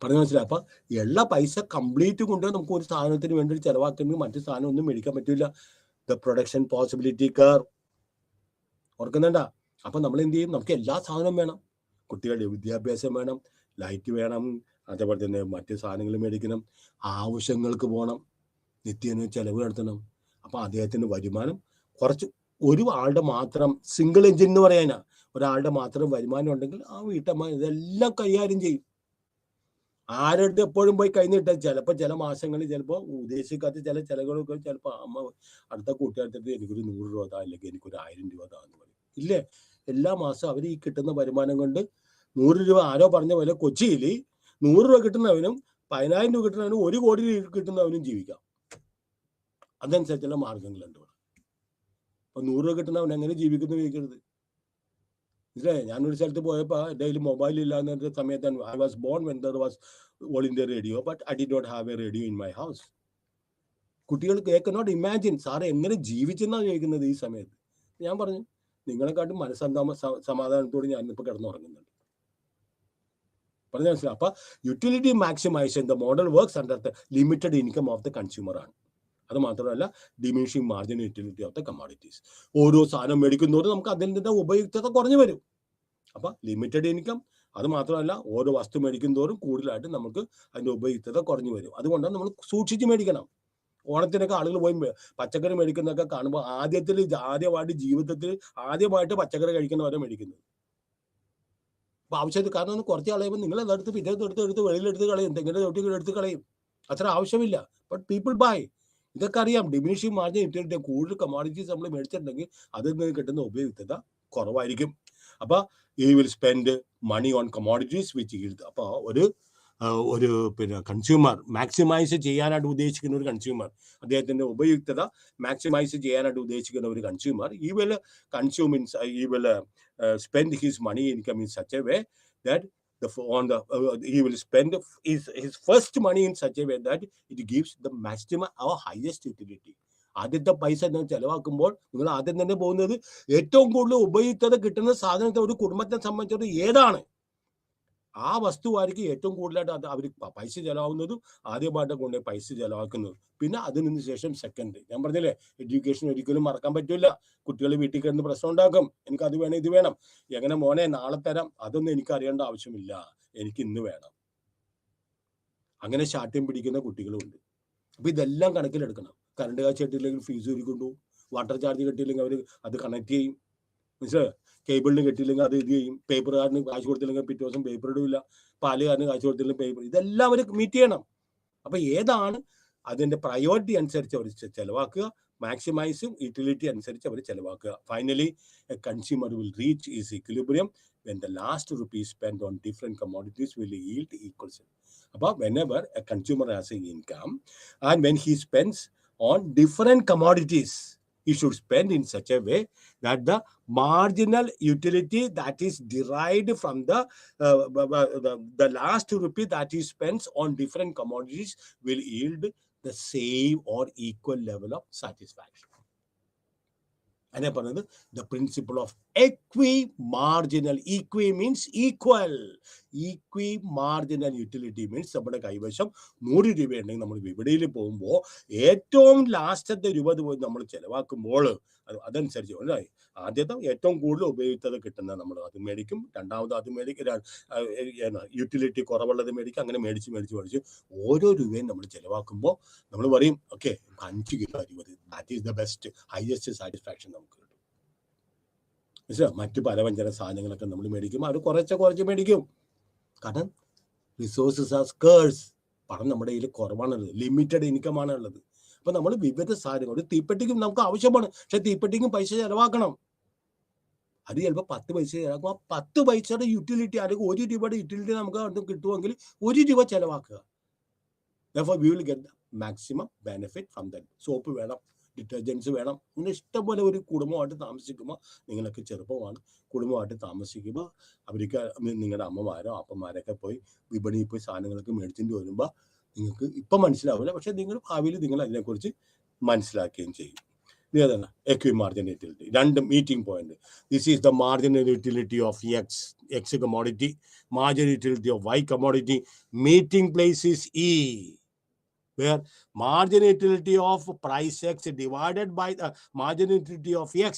പറഞ്ഞു മനസ്സിലായി. അപ്പൊ ഉള്ള പൈസ കംപ്ലീറ്റ് കൊണ്ട് നമുക്ക് ഒരു സാധനത്തിന് വേണ്ടി ചെലവാക്കണമെങ്കിൽ മറ്റു സാധനം ഒന്നും മേടിക്കാൻ പറ്റില്ല. ദ പ്രൊഡക്ഷൻ പോസിബിലിറ്റി കർവ് ഓർക്കുന്നുണ്ടാ? അപ്പൊ നമ്മൾ എന്ത് ചെയ്യും? നമുക്ക് എല്ലാ സാധനവും വേണം. കുട്ടികളുടെ വിദ്യാഭ്യാസം വേണം, ലൈറ്റ് വേണം, അതേപോലെ തന്നെ മറ്റു സാധനങ്ങൾ മേടിക്കണം, ആവശ്യങ്ങൾക്ക് പോകണം, നിത്യേന ചെലവ് നടത്തണം. അപ്പൊ അദ്ദേഹത്തിന്റെ വരുമാനം കുറച്ച് ഒരു ആളുടെ മാത്രം സിംഗിൾ എഞ്ചിൻ എന്ന് പറയാനാ ഒരാളുടെ മാത്രം വരുമാനം ഉണ്ടെങ്കിൽ ആ വീട്ടമ്മ ഇതെല്ലാം കൈകാര്യം ചെയ്യും. ആരുടെ എപ്പോഴും പോയി കൈ നീട്ടാൻ ചിലപ്പോൾ ചില മാസങ്ങളിൽ ചിലപ്പോൾ ഉദ്ദേശിക്കാത്ത ചില ചിലകളൊക്കെ ചിലപ്പോൾ അമ്മ അടുത്ത കൂട്ടുകാരത്തെ എനിക്കൊരു 100 രൂപ താ, അല്ലെങ്കിൽ എനിക്കൊരു 1000 രൂപ താന്ന് പറയും. ഇല്ലേ? എല്ലാ മാസവും അവർ ഈ കിട്ടുന്ന വരുമാനം കൊണ്ട് 100 രൂപ ആരോ പറഞ്ഞ പോലെ കൊച്ചിയിൽ 100 രൂപ കിട്ടുന്നവനും 10,000 രൂപ കിട്ടുന്നവനും 1 കോടി കിട്ടുന്നവനും ജീവിക്കാം. അതനുസരിച്ചുള്ള മാർഗങ്ങളുണ്ട്. അപ്പൊ 100 രൂപ കിട്ടുന്നവൻ എങ്ങനെ ജീവിക്കുന്നു ചോദിക്കരുത്. മനസ്സിലായേ? ഞാനൊരു സ്ഥലത്ത് പോയപ്പോൾ എൻ്റെ കയ്യിൽ മൊബൈൽ ഇല്ലാത്ത സമയത്താണ്. I was born when there was All India Radio, but I did not have a radio in my house. കുട്ടികൾ കേൾക്കനോട്ട് ഇമാജിൻ സാറ് എങ്ങനെ ജീവിച്ചെന്നാണ് ചോദിക്കുന്നത് ഈ സമയത്ത്. ഞാൻ പറഞ്ഞു നിങ്ങളെക്കാട്ടും സമാധാനത്തോടെ ഞാനിപ്പോൾ കിടന്നുറങ്ങുന്നുണ്ട്. പറഞ്ഞു മനസ്സിലായി. അപ്പൊ utility maximisation the model works under the limited income of the consumer ആണ്. അത് മാത്രമല്ല diminishing margin utility of the commodities. ഓരോ സാധനം മേടിക്കുന്നതോറും നമുക്ക് അതിൻ്റെ ഉപയുക്തത കുറഞ്ഞു വരും. അപ്പൊ ലിമിറ്റഡ് ഇൻകം, അത് മാത്രമല്ല ഓരോ വസ്തു മേടിക്കുന്നതോറും കൂടുതലായിട്ട് നമുക്ക് അതിന്റെ ഉപയുക്തത കുറഞ്ഞു വരും. അതുകൊണ്ടാണ് നമ്മൾ സൂക്ഷിച്ച് മേടിക്കണം. ഓണത്തിനൊക്കെ ആളുകൾ പോയി പച്ചക്കറി മേടിക്കുന്നതൊക്കെ കാണുമ്പോൾ ആദ്യമായിട്ട് ജീവിതത്തിൽ ആദ്യമായിട്ട് പച്ചക്കറി കഴിക്കുന്നവരെ മേടിക്കുന്നത്. അപ്പൊ ആവശ്യത്തിൽ കാരണം കുറച്ച് കളയുമ്പോൾ നിങ്ങൾ അതെടുത്ത് പിറ്റേത്ത് വെളിയിലെടുത്ത് കളയും, തെങ്ങിന്റെ തൊട്ടികൾ എടുത്ത് കളയും. അത്ര ആവശ്യമില്ല. But people buy. ഇതൊക്കെ അറിയാം. ഡിമിനിഷിംഗ് മാർജിൻ യൂട്ടിലിറ്റി കൂടുതൽ കമ്മോഡിറ്റീസ് നമ്മൾ മേടിച്ചിട്ടുണ്ടെങ്കിൽ അതിൽ നിന്ന് കിട്ടുന്ന ഉപയുക്തത കുറവായിരിക്കും. അപ്പൊ he will spend money on commodities which yield. അപ്പൊ ഒരു പിന്നെ കൺസ്യൂമർ മാക്സിമൈസ് ചെയ്യാനായിട്ട് ഉദ്ദേശിക്കുന്ന ഒരു കൺസ്യൂമർ, അദ്ദേഹത്തിന്റെ ഉപയുക്തത മാക്സിമൈസ് ചെയ്യാനായിട്ട് ഉദ്ദേശിക്കുന്ന ഒരു consumer, he will consume he will spend his money income in such a way that he will spend his first money in such a way that it gives the maximum or highest utility. ആദ്യത്തെ പൈസ ചെലവാക്കുമ്പോൾ നിങ്ങൾ ആദ്യം തന്നെ പോകുന്നത് ഏറ്റവും കൂടുതൽ ഉപയുക്തത കിട്ടുന്ന സാധനത്തെ ഒരു കുടുംബത്തെ സംബന്ധിച്ചത് ഏതാണ് ആ വസ്തുവായിരിക്കും ഏറ്റവും കൂടുതലായിട്ട് അവർ പൈസ ചെലവാകുന്നതും ആദ്യമായിട്ട് കൊണ്ട് പൈസ ചെലവാക്കുന്നതും. പിന്നെ അതിനു ശേഷം സെക്കൻഡ്. ഞാൻ പറഞ്ഞില്ലേ, എഡ്യൂക്കേഷൻ ഒരിക്കലും മറക്കാൻ പറ്റില്ല. കുട്ടികൾ വീട്ടിൽ കിടന്ന് പ്രശ്നം ഉണ്ടാക്കും, എനിക്ക് അത് വേണം ഇത് വേണം. എങ്ങനെ മോനെ നാളെ തരാം, അതൊന്നും എനിക്ക് അറിയേണ്ട ആവശ്യമില്ല, എനിക്ക് ഇന്ന് വേണം. അങ്ങനെ ശാഠ്യം പിടിക്കുന്ന കുട്ടികളുണ്ട്. അപ്പൊ ഇതെല്ലാം കണക്കിലെടുക്കണം. കറണ്ട് കാശ് കെട്ടിയില്ലെങ്കിൽ ഫീസ് ഒരുക്കൊണ്ടു, വാട്ടർ ചാർജ് കെട്ടിയില്ലെങ്കിൽ അവർ അത് കണക്ട് ചെയ്യും. മനസ്സിലായോ? കേബിളിന് കെട്ടിയില്ലെങ്കിൽ അത് ഇത് ചെയ്യും. പേപ്പറുകാരന് കാശ് കൊടുത്തില്ലെങ്കിൽ പിറ്റേ ദിവസം പേപ്പർ ഇടില്ല. പാലുകാരന് കാശ് കൊടുത്തില്ലെങ്കിൽ പേപ്പർ. ഇതെല്ലാം അവർ മീറ്റ് ചെയ്യണം. അപ്പൊ ഏതാണ് അതിന്റെ പ്രയോറിറ്റി അനുസരിച്ച് അവർ ചെലവാക്കുക, മാക്സിമൈസും യൂട്ടിലിറ്റി അനുസരിച്ച് അവർ ചെലവാക്കുക. Finally a consumer will reach his equilibrium when the last rupee spent on different commodities will yield equal. അപ്പൊ whenever a consumer has an income and when he spends on different commodities, he should spend in such a way that the marginal utility that is derived from the last rupee that he spends on different commodities will yield the same or equal level of satisfaction. And the principle of Equi-marginal. Equi means equal. Equi-marginal utility means നമ്മുടെ കൈവശം 100 രൂപ ഉണ്ടെങ്കിൽ നമ്മൾ വിപണിയിൽ പോകുമ്പോൾ ഏറ്റവും ലാസ്റ്റത്തെ രൂപ നമ്മൾ ചെലവാക്കുമ്പോൾ അതനുസരിച്ച് ആദ്യത്തെ ഏറ്റവും കൂടുതൽ ഉപയുക്തത കിട്ടുന്ന നമ്മൾ അത് മേടിക്കും, രണ്ടാമത് അത് മേടിക്കും, യൂട്ടിലിറ്റി കുറവുള്ളത് മേടിക്കും, അങ്ങനെ മേടിച്ച് ഓരോ രൂപയും നമ്മൾ ചെലവാക്കുമ്പോൾ നമ്മൾ പറയും ഓക്കെ 5 കിലോ അരി മതി, that is the best highest satisfaction നമുക്ക് കിട്ടും. മറ്റു പലവ്യഞ്ജന സാധനങ്ങളൊക്കെ നമ്മൾ മേടിക്കും, അത് കുറച്ച് മേടിക്കും. കാരണം റിസോഴ്സസ് ആർ സ്കേഴ്സ്, പണം നമ്മുടെ കയ്യിൽ കുറവാണുള്ളത്, ലിമിറ്റഡ് ഇൻകം ആണ് ഉള്ളത്. അപ്പൊ നമ്മൾ വിവിധ സാധനങ്ങൾ, ഒരു തീപ്പെട്ടിക്കും നമുക്ക് ആവശ്യമാണ്, പക്ഷെ തീപ്പെട്ടിക്കും പൈസ ചെലവാക്കണം. അത് ചിലപ്പോൾ 10 പൈസ ചെലവാക്കും. ആ 10 പൈസയുടെ യൂട്ടിലിറ്റി അല്ലെങ്കിൽ 1 രൂപയുടെ യൂട്ടിലിറ്റി നമുക്ക് കിട്ടുമെങ്കിൽ 1 രൂപ ചെലവാക്കുക. Therefore, we will get the maximum benefit from that. Soap വേണം, ഡിറ്റർജൻസ് വേണം, ഇങ്ങനെ ഇഷ്ടംപോലെ ഒരു കുടുംബമായിട്ട് താമസിക്കുമ്പോൾ, നിങ്ങളൊക്കെ ചെറുപ്പമാണ്, കുടുംബമായിട്ട് താമസിക്കുമ്പോൾ അവർക്ക് നിങ്ങളുടെ അമ്മമാരോ അപ്പന്മാരൊക്കെ പോയി വിപണിയിൽ പോയി സാധനങ്ങളൊക്കെ മേടിച്ചിട്ട് വരുമ്പോൾ നിങ്ങൾക്ക് ഇപ്പം മനസ്സിലാവില്ല, പക്ഷെ നിങ്ങൾ ഭാവിയിൽ നിങ്ങൾ അതിനെക്കുറിച്ച് മനസ്സിലാക്കുകയും ചെയ്യും. ഇതാണ് equi-marginal utility. രണ്ട് meeting point. This is the marginal utility of X commodity, marginal utility of Y commodity. Meeting place is E, where marginal utility of price x divided by the marginal utility of x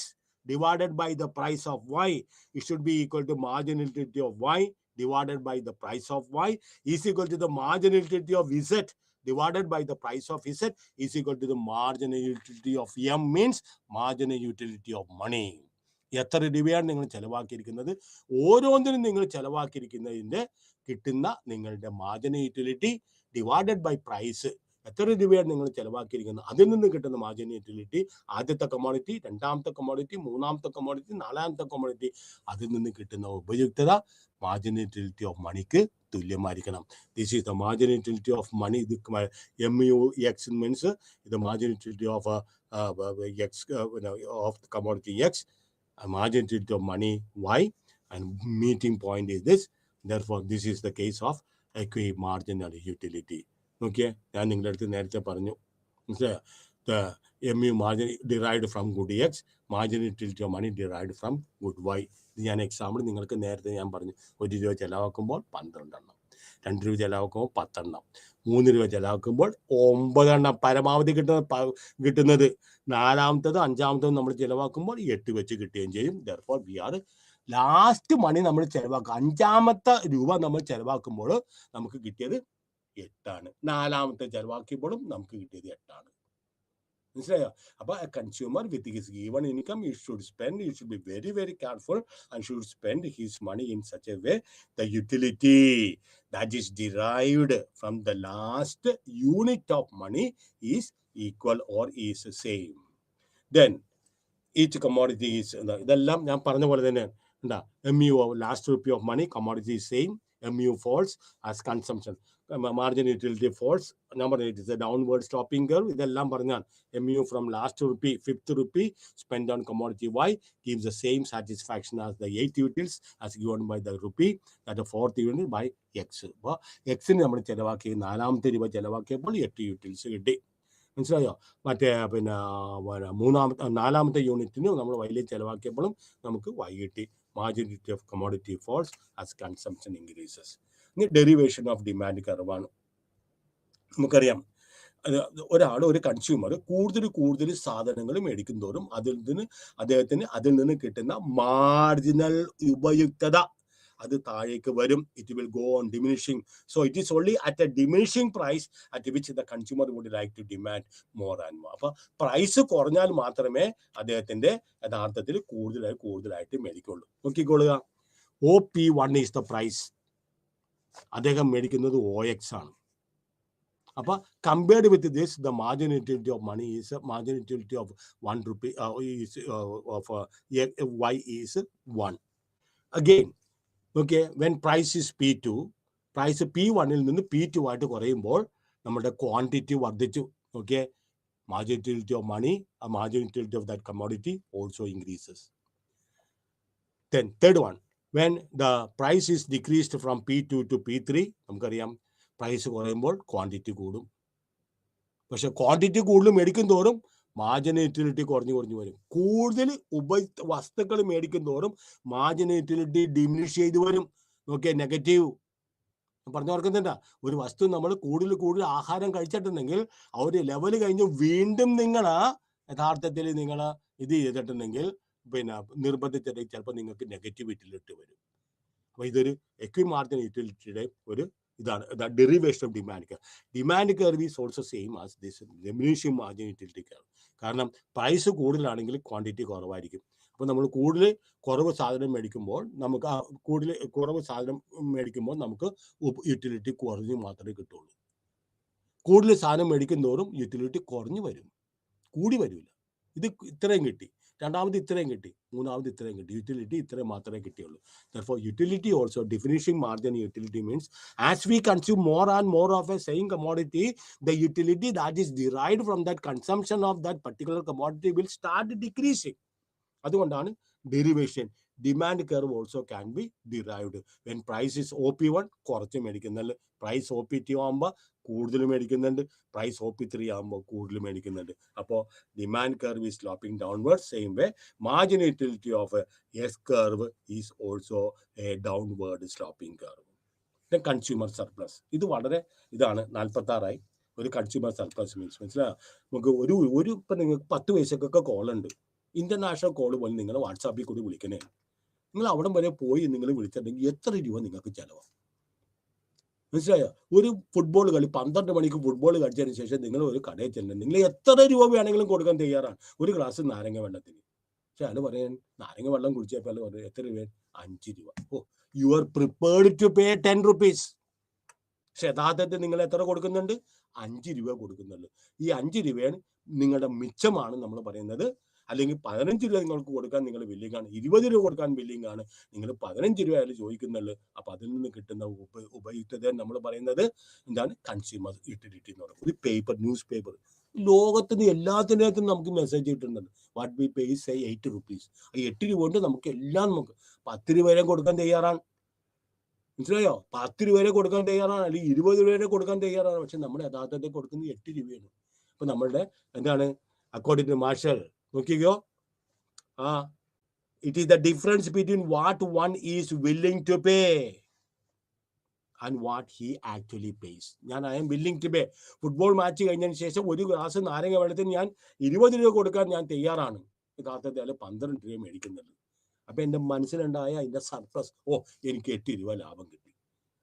divided by the price of y, it should be equal to marginal utility of y divided by the price of y is equal to the marginal utility of z divided by the price of z is equal to the marginal utility of m, means marginal utility of money. എത്ര രൂപയാണ് നിങ്ങൾ ചെലവാക്കിയിരിക്കുന്നത്, ഓരോന്നിനും നിങ്ങൾ ചെലവാക്കിയിരിക്കുന്നതിൻ്റെ കിട്ടുന്ന നിങ്ങളുടെ marginal utility divided by price, എത്ര രൂപയാണ് നിങ്ങൾ ചെലവാക്കിയിരിക്കുന്നത്, അതിൽ നിന്ന് കിട്ടുന്ന മാർജിനൽ യൂട്ടിലിറ്റി, ആദ്യത്തെ കമ്മോഡിറ്റി, രണ്ടാമത്തെ കമ്മോഡിറ്റി, മൂന്നാമത്തെ കമ്മോഡിറ്റി, നാലാമത്തെ കമ്മോഡിറ്റി, അതിൽ നിന്ന് കിട്ടുന്ന ഉപയുക്തത മാർജിനൽ യൂട്ടിലിറ്റി ഓഫ് മണിക്ക് തുല്യമായിരിക്കണം. This is the marginal utility of money. ഇത് MUX മീൻസ് ഇത് marginal utility of X of commodity X, margin utility of money y, and meeting point is this. Therefore, this is the case of equi-marginal utility. Okay, ഞാൻ നിങ്ങളുടെ അടുത്ത് നേരത്തെ പറഞ്ഞു, the MU margin derived from good x, margin utility of money derived from good y. ഇത് ഞാൻ example നിങ്ങൾക്ക് നേരത്തെ ഞാൻ പറഞ്ഞു. 1 രൂപ ചെലവാക്കുമ്പോൾ 12 എണ്ണം, 2 രൂപ ചെലവാക്കുമ്പോൾ 10 എണ്ണം, 3 രൂപ ചെലവാക്കുമ്പോൾ 9 എണ്ണം പരമാവധി കിട്ടുന്നത്. നാലാമത്തത് അഞ്ചാമത്തത് നമ്മൾ ചെലവാക്കുമ്പോൾ 8 വെച്ച് കിട്ടുകയും ചെയ്യും. Therefore, we are ലാസ്റ്റ് മണി നമ്മൾ ചെലവാക്കുക, 5ാമത്തെ രൂപ നമ്മൾ ചെലവാക്കുമ്പോൾ നമുക്ക് കിട്ടിയത് 8 ആണ്, 4ാമത്തെ ചെലവാക്കിയപ്പോഴും നമുക്ക് കിട്ടിയത് 8 ആണ്. മനസ്സിലായോ? അപ്പോൾ consumer with his given income he should be very very careful and should spend his money in such a way the utility that is derived from the last unit of money is equal or is same. Then each commodity is, ഇതെല്ലാം ഞാൻ പറഞ്ഞ പോലെ തന്നെ എന്താ, MU last rupee of money, commodity is same, MU falls as consumption, margin utility falls. Number 8 is a downward stopping curve. ഇതെല്ലാം പറഞ്ഞാൽ MU from last rupee, 5th rupee spent on commodity Y gives the same satisfaction as the 8th utils as given by the rupee, that the 4th unit by X. അപ്പോൾ എക്സിന് നമ്മൾ ചെലവാക്കി 4ാമത്തെ രൂപ ചെലവാക്കിയപ്പോൾ 8 utils കിട്ടി. മനസ്സിലായോ? മറ്റേ പിന്നെ 4ാമത്തെ യൂണിറ്റിന് നമ്മൾ വൈയിൽ ചെലവാക്കിയപ്പോഴും നമുക്ക് വൈ കിട്ടി. Margin utility of commodity falls as consumption increases. ഇനി ഡെറിവേഷൻ ഓഫ് ഡിമാൻഡ് കർവാണ്. നമുക്കറിയാം, ഒരു കൺസ്യൂമർ കൂടുതൽ സാധനങ്ങൾ മേടിക്കും തോറും അദ്ദേഹത്തിന് അതിൽ നിന്ന് കിട്ടുന്ന മാർജിനൽ ഉപയുക്തത അത് താഴേക്ക് വരും. It will go on diminishing. So it is only at a diminishing price at which the consumer would like to demand more and more. അപ്പൊ പ്രൈസ് കുറഞ്ഞാൽ മാത്രമേ അദ്ദേഹത്തിന്റെ യഥാർത്ഥത്തിൽ കൂടുതലായിട്ട് മേടിക്കുള്ളൂ. നോക്കിക്കൊള്ളുക, OP1 ഈസ് ദ പ്രൈസ്. അദ്ദേഹം മേടിക്കുന്നത് OX ആണ്. അപ്പൊ compared with this the margin utility of money is margin utility of 1 rupee of Y is 1. Again, okay, when price is P2, price P1 നിന്ന് P2 ആയിട്ട് കുറയുമ്പോൾ നമ്മുടെ ക്വാണ്ടിറ്റി വർദ്ധിച്ചു. Okay, margin utility of money, margin utility of that commodity also increases. Then third one, when the price is decreased from P2 to P3, നമുക്കറിയാം price കുറയുമ്പോൾ quantity കൂടും. പക്ഷെ quantity കൂടുതൽ മേടിക്കും തോറും മാർജിനൽ യൂട്ടിലിറ്റി കുറഞ്ഞു വരും. കൂടുതൽ വസ്തുക്കൾ മേടിക്കുന്തോറും മാർജിനൽ യൂട്ടിലിറ്റി ഡിമിനിഷ് ചെയ്തു വരും. നോക്കിയാൽ നെഗറ്റീവ് പറഞ്ഞു ഓർക്കുന്നുണ്ട. ഒരു വസ്തു നമ്മൾ കൂടുതൽ ആഹാരം കഴിച്ചിട്ടുണ്ടെങ്കിൽ ആ ഒരു ലെവൽ കഴിഞ്ഞ് വീണ്ടും നിങ്ങൾ യഥാർത്ഥത്തിൽ നിങ്ങൾ ഇത് ചെയ്തിട്ടുണ്ടെങ്കിൽ പിന്നെ നിർബന്ധിച്ചിട്ട് ചിലപ്പോൾ നിങ്ങൾക്ക് നെഗറ്റീവ് യൂട്ടിലിറ്റി വരും. അപ്പോൾ ഇതൊരു എക്വിറ്റി മാർജിനൽ യൂട്ടിലിറ്റിയുടെ ഒരു ഇതാണ് derivation of demand curve. Demand curve is also same as this diminishing marginal utility curve. കാരണം പ്രൈസ് കൂടുതലാണെങ്കിൽ ക്വാണ്ടിറ്റി കുറവായിരിക്കും. അപ്പോൾ നമ്മൾ കുറവ് സാധനം മേടിക്കുമ്പോൾ നമുക്ക് യൂട്ടിലിറ്റി കുറഞ്ഞ് മാത്രമേ കിട്ടുള്ളൂ. കൂടുതൽ സാധനം മേടിക്കുന്നതോറും യൂട്ടിലിറ്റി കുറഞ്ഞു വരും, കൂടി വരില്ല. ഇത് ഇത്രയും കിട്ടി, രണ്ടാമത് ഇത്രയും കിട്ടി, മൂന്നാമത് ഇത്രയും കിട്ടി, യൂട്ടിലിറ്റി ഇത്രയും മാത്രമേ കിട്ടിയുള്ളൂ. Therefore, utility also, diminishing margin utility means as we consume more and more of a same commodity, the utility that is derived from that consumption of that particular commodity will start decreasing. അതുകൊണ്ടാണ് derivation. Demand curve also can be derived when price is OP1 കുറച്ച് മേടിക്കുന്നുണ്ട്, price OP2 ആകുമ്പോൾ കൂടുതൽ മേടിക്കുന്നുണ്ട്, price OP3 ആകുമ്പോൾ കൂടുതൽ മേടിക്കുന്നുണ്ട്. അപ്പോൾ demand curve is sloping downward. Same way marginal utility of S curve is also A downward sloping curve. Consumer surplus ഇത് വളരെ ഇതാണ്. 46 ഒരു കൺസ്യൂമർ സർപ്ലസ് മീൻസ് മനസ്സിലായോ? നമുക്ക് ഒരു ഇപ്പം നിങ്ങൾക്ക് 10 പൈസക്കൊക്കെ കോളുണ്ട്, ഇന്റർനാഷണൽ കോൾ പോലെ നിങ്ങൾ വാട്സാപ്പിൽ കൂടി വിളിക്കണേ. നിങ്ങൾ അവിടെ വരെ പോയി നിങ്ങൾ വിളിച്ചിട്ടുണ്ടെങ്കിൽ എത്ര രൂപ നിങ്ങൾക്ക് ചിലവാകും? മനസ്സിലായോ? ഒരു ഫുട്ബോൾ കളി 12 മണിക്ക് ഫുട്ബോൾ കളിച്ചതിന് ശേഷം നിങ്ങൾ ഒരു കടയിൽ ചെല്ലുന്നത് നിങ്ങൾ എത്ര രൂപ വേണമെങ്കിലും കൊടുക്കാൻ തയ്യാറാണ് ഒരു ഗ്ലാസ് നാരങ്ങ വെള്ളത്തിന്. പക്ഷെ അയാൾ പറയാൻ നാരങ്ങ വെള്ളം കുടിച്ചപ്പോൾ പറയാം എത്ര രൂപ? 5 രൂപ. Oh, you are prepared to pay 10 rupees. പക്ഷെ യഥാർത്ഥത്തിൽ നിങ്ങൾ എത്ര കൊടുക്കുന്നുണ്ട്? 5 രൂപ കൊടുക്കുന്നുള്ളൂ. ഈ 5 രൂപയാണ് നിങ്ങളുടെ മിച്ചമാണ് നമ്മൾ പറയുന്നത്. അല്ലെങ്കിൽ 15 രൂപ നിങ്ങൾക്ക് കൊടുക്കാൻ നിങ്ങൾ വില്ലിംഗ് ആണ്, 20 രൂപ കൊടുക്കാൻ വില്ലിംഗ് ആണ്, നിങ്ങൾ 15 രൂപ അയാൾ ചോദിക്കുന്നുള്ളൂ. അപ്പൊ അതിൽ നിന്ന് കിട്ടുന്ന ഉപയുക്തത നമ്മൾ പറയുന്നത് എന്താണ്? കൺസ്യൂമർ യൂട്ടിലിറ്റി എന്ന് പറയുന്നത്. ഒരു പേപ്പർ, ന്യൂസ് പേപ്പർ, ലോകത്തിന് എല്ലാത്തിനകത്തും നമുക്ക് മെസ്സേജ് കിട്ടുന്നുണ്ട്. What we pay say 8 rupees. 8 രൂപ കൊണ്ട് നമുക്ക് എല്ലാം നമുക്ക് 10 രൂപ വരെ കൊടുക്കാൻ തയ്യാറാണ്. മനസ്സിലായോ? 10 രൂപ വരെ കൊടുക്കാൻ തയ്യാറാണ്, അല്ലെങ്കിൽ 20 രൂപ വരെ കൊടുക്കാൻ തയ്യാറാണ്. പക്ഷെ നമ്മുടെ യഥാർത്ഥത്തിൽ കൊടുക്കുന്നത് 8 രൂപയാണ്. അപ്പൊ നമ്മളുടെ എന്താണ്? അക്കോർഡിംഗ് ടു മാർഷൽ നോക്കിക്കോ, it is the difference between what one is willing to pay and what he actually pays. ഞാൻ I am willing to pay. Football match കഴിഞ്ഞതിന് ശേഷം ഒരു ഗ്ലാസ് നാരങ്ങ വെള്ളത്തിന് ഞാൻ 20 രൂപ കൊടുക്കാൻ ഞാൻ തയ്യാറാണ്. യഥാർത്ഥത്തിൽ 12 രൂപ മേടിക്കുന്നുള്ളൂ. അപ്പൊ എൻ്റെ മനസ്സിലുണ്ടായ അതിന്റെ സർപ്ലസ്, എനിക്ക് 8 രൂപ ലാഭം കിട്ടി.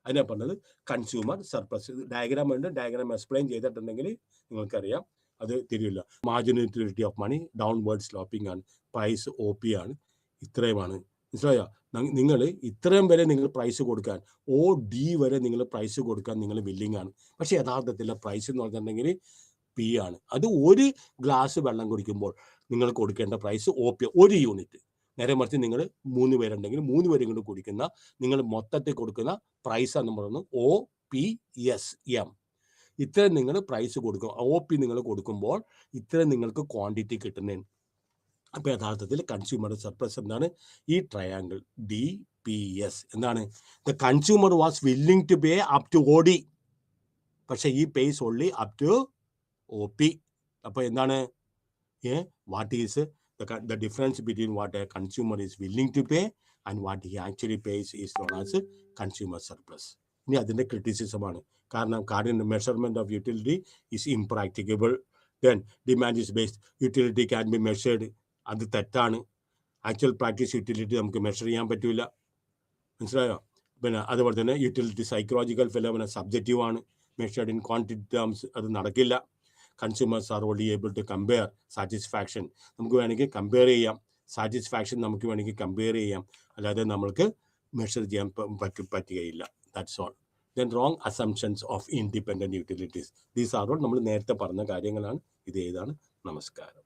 അതിനെ പറഞ്ഞത് കൺസ്യൂമർ സർപ്ലസ്. ഡയഗ്രാം ഉണ്ട്, ഡയഗ്രാം എക്സ്പ്ലെയിൻ ചെയ്തിട്ടുണ്ടെങ്കിൽ നിങ്ങൾക്കറിയാം. അത് തിരിയില്ല. Marginal utility of money downward sloping ആണ്, പ്രൈസ് OP ആണ്, ഇത്രയുമാണ്. മനസ്സിലായോ? നിങ്ങൾ ഇത്രയും വരെ നിങ്ങൾ പ്രൈസ് കൊടുക്കാൻ, OD വരെ നിങ്ങൾ പ്രൈസ് കൊടുക്കാൻ നിങ്ങൾ വില്ലിംഗ് ആണ്. പക്ഷെ യഥാർത്ഥത്തിൽ പ്രൈസ് എന്ന് പറഞ്ഞിട്ടുണ്ടെങ്കിൽ P ആണ്. അത് ഒരു ഗ്ലാസ് വെള്ളം കുടിക്കുമ്പോൾ നിങ്ങൾ കൊടുക്കേണ്ട പ്രൈസ് OP 1 യൂണിറ്റ്. നേരെ മറിച്ച് നിങ്ങൾ 3 പേരുണ്ടെങ്കിൽ 3 പേരും കൊണ്ട് കുടിക്കുന്ന നിങ്ങൾ മൊത്തത്തിൽ കൊടുക്കുന്ന പ്രൈസ് എന്ന് പറയുന്നത് OPSM. ഇത്ര നിങ്ങൾ പ്രൈസ് കൊടുക്കും, OP നിങ്ങൾ കൊടുക്കുമ്പോൾ ഇത്ര നിങ്ങൾക്ക് ക്വാണ്ടിറ്റി കിട്ടുന്നതാണ്. അപ്പോൾ യഥാർത്ഥത്തിൽ കൺസ്യൂമർ സർപ്ലസ് എന്താണ്? ഈ ട്രയാങ്കിൾ DPS എന്താണ്? The consumer was willing to pay up to OD, പക്ഷേ he pays only up to OP. അപ്പോൾ എന്താണ്? What is the difference between what a consumer is willing to pay and what he actually pays is known as consumer surplus. ഇനി അതിൻ്റെ ക്രിറ്റിസിസമാണ്. കാരണം measurement of utility is impracticable. Then demand is based, utility can be measured. അത് തെറ്റാണ്. Actual practice utility നമുക്ക് measure ചെയ്യാൻ പറ്റില്ല. മനസ്സിലായോ? പിന്നെ അതുപോലെ തന്നെ യൂട്ടിലിറ്റി സൈക്കോളജിക്കൽ ഫിനോമിന സബ്ജക്റ്റീവ് ആണ്. മെഷേർഡ് ഇൻ ക്വാണ്ടിറ്റി ടേംസ് അത് നടക്കില്ല. Consumers are only able to compare satisfaction. നമുക്ക് വേണമെങ്കിൽ കമ്പയർ ചെയ്യാം, സാറ്റിസ്ഫാക്ഷൻ നമുക്ക് വേണമെങ്കിൽ കമ്പയർ ചെയ്യാം, അല്ലാതെ നമ്മൾക്ക് മെഷർ ചെയ്യാൻ പറ്റുകയില്ല. That's all. Then wrong assumptions of independent utilities. These are all നമ്മൾ നേരത്തെ പറഞ്ഞ കാര്യങ്ങളാണ്. ഇത് ഏതാണ്? നമസ്കാരം.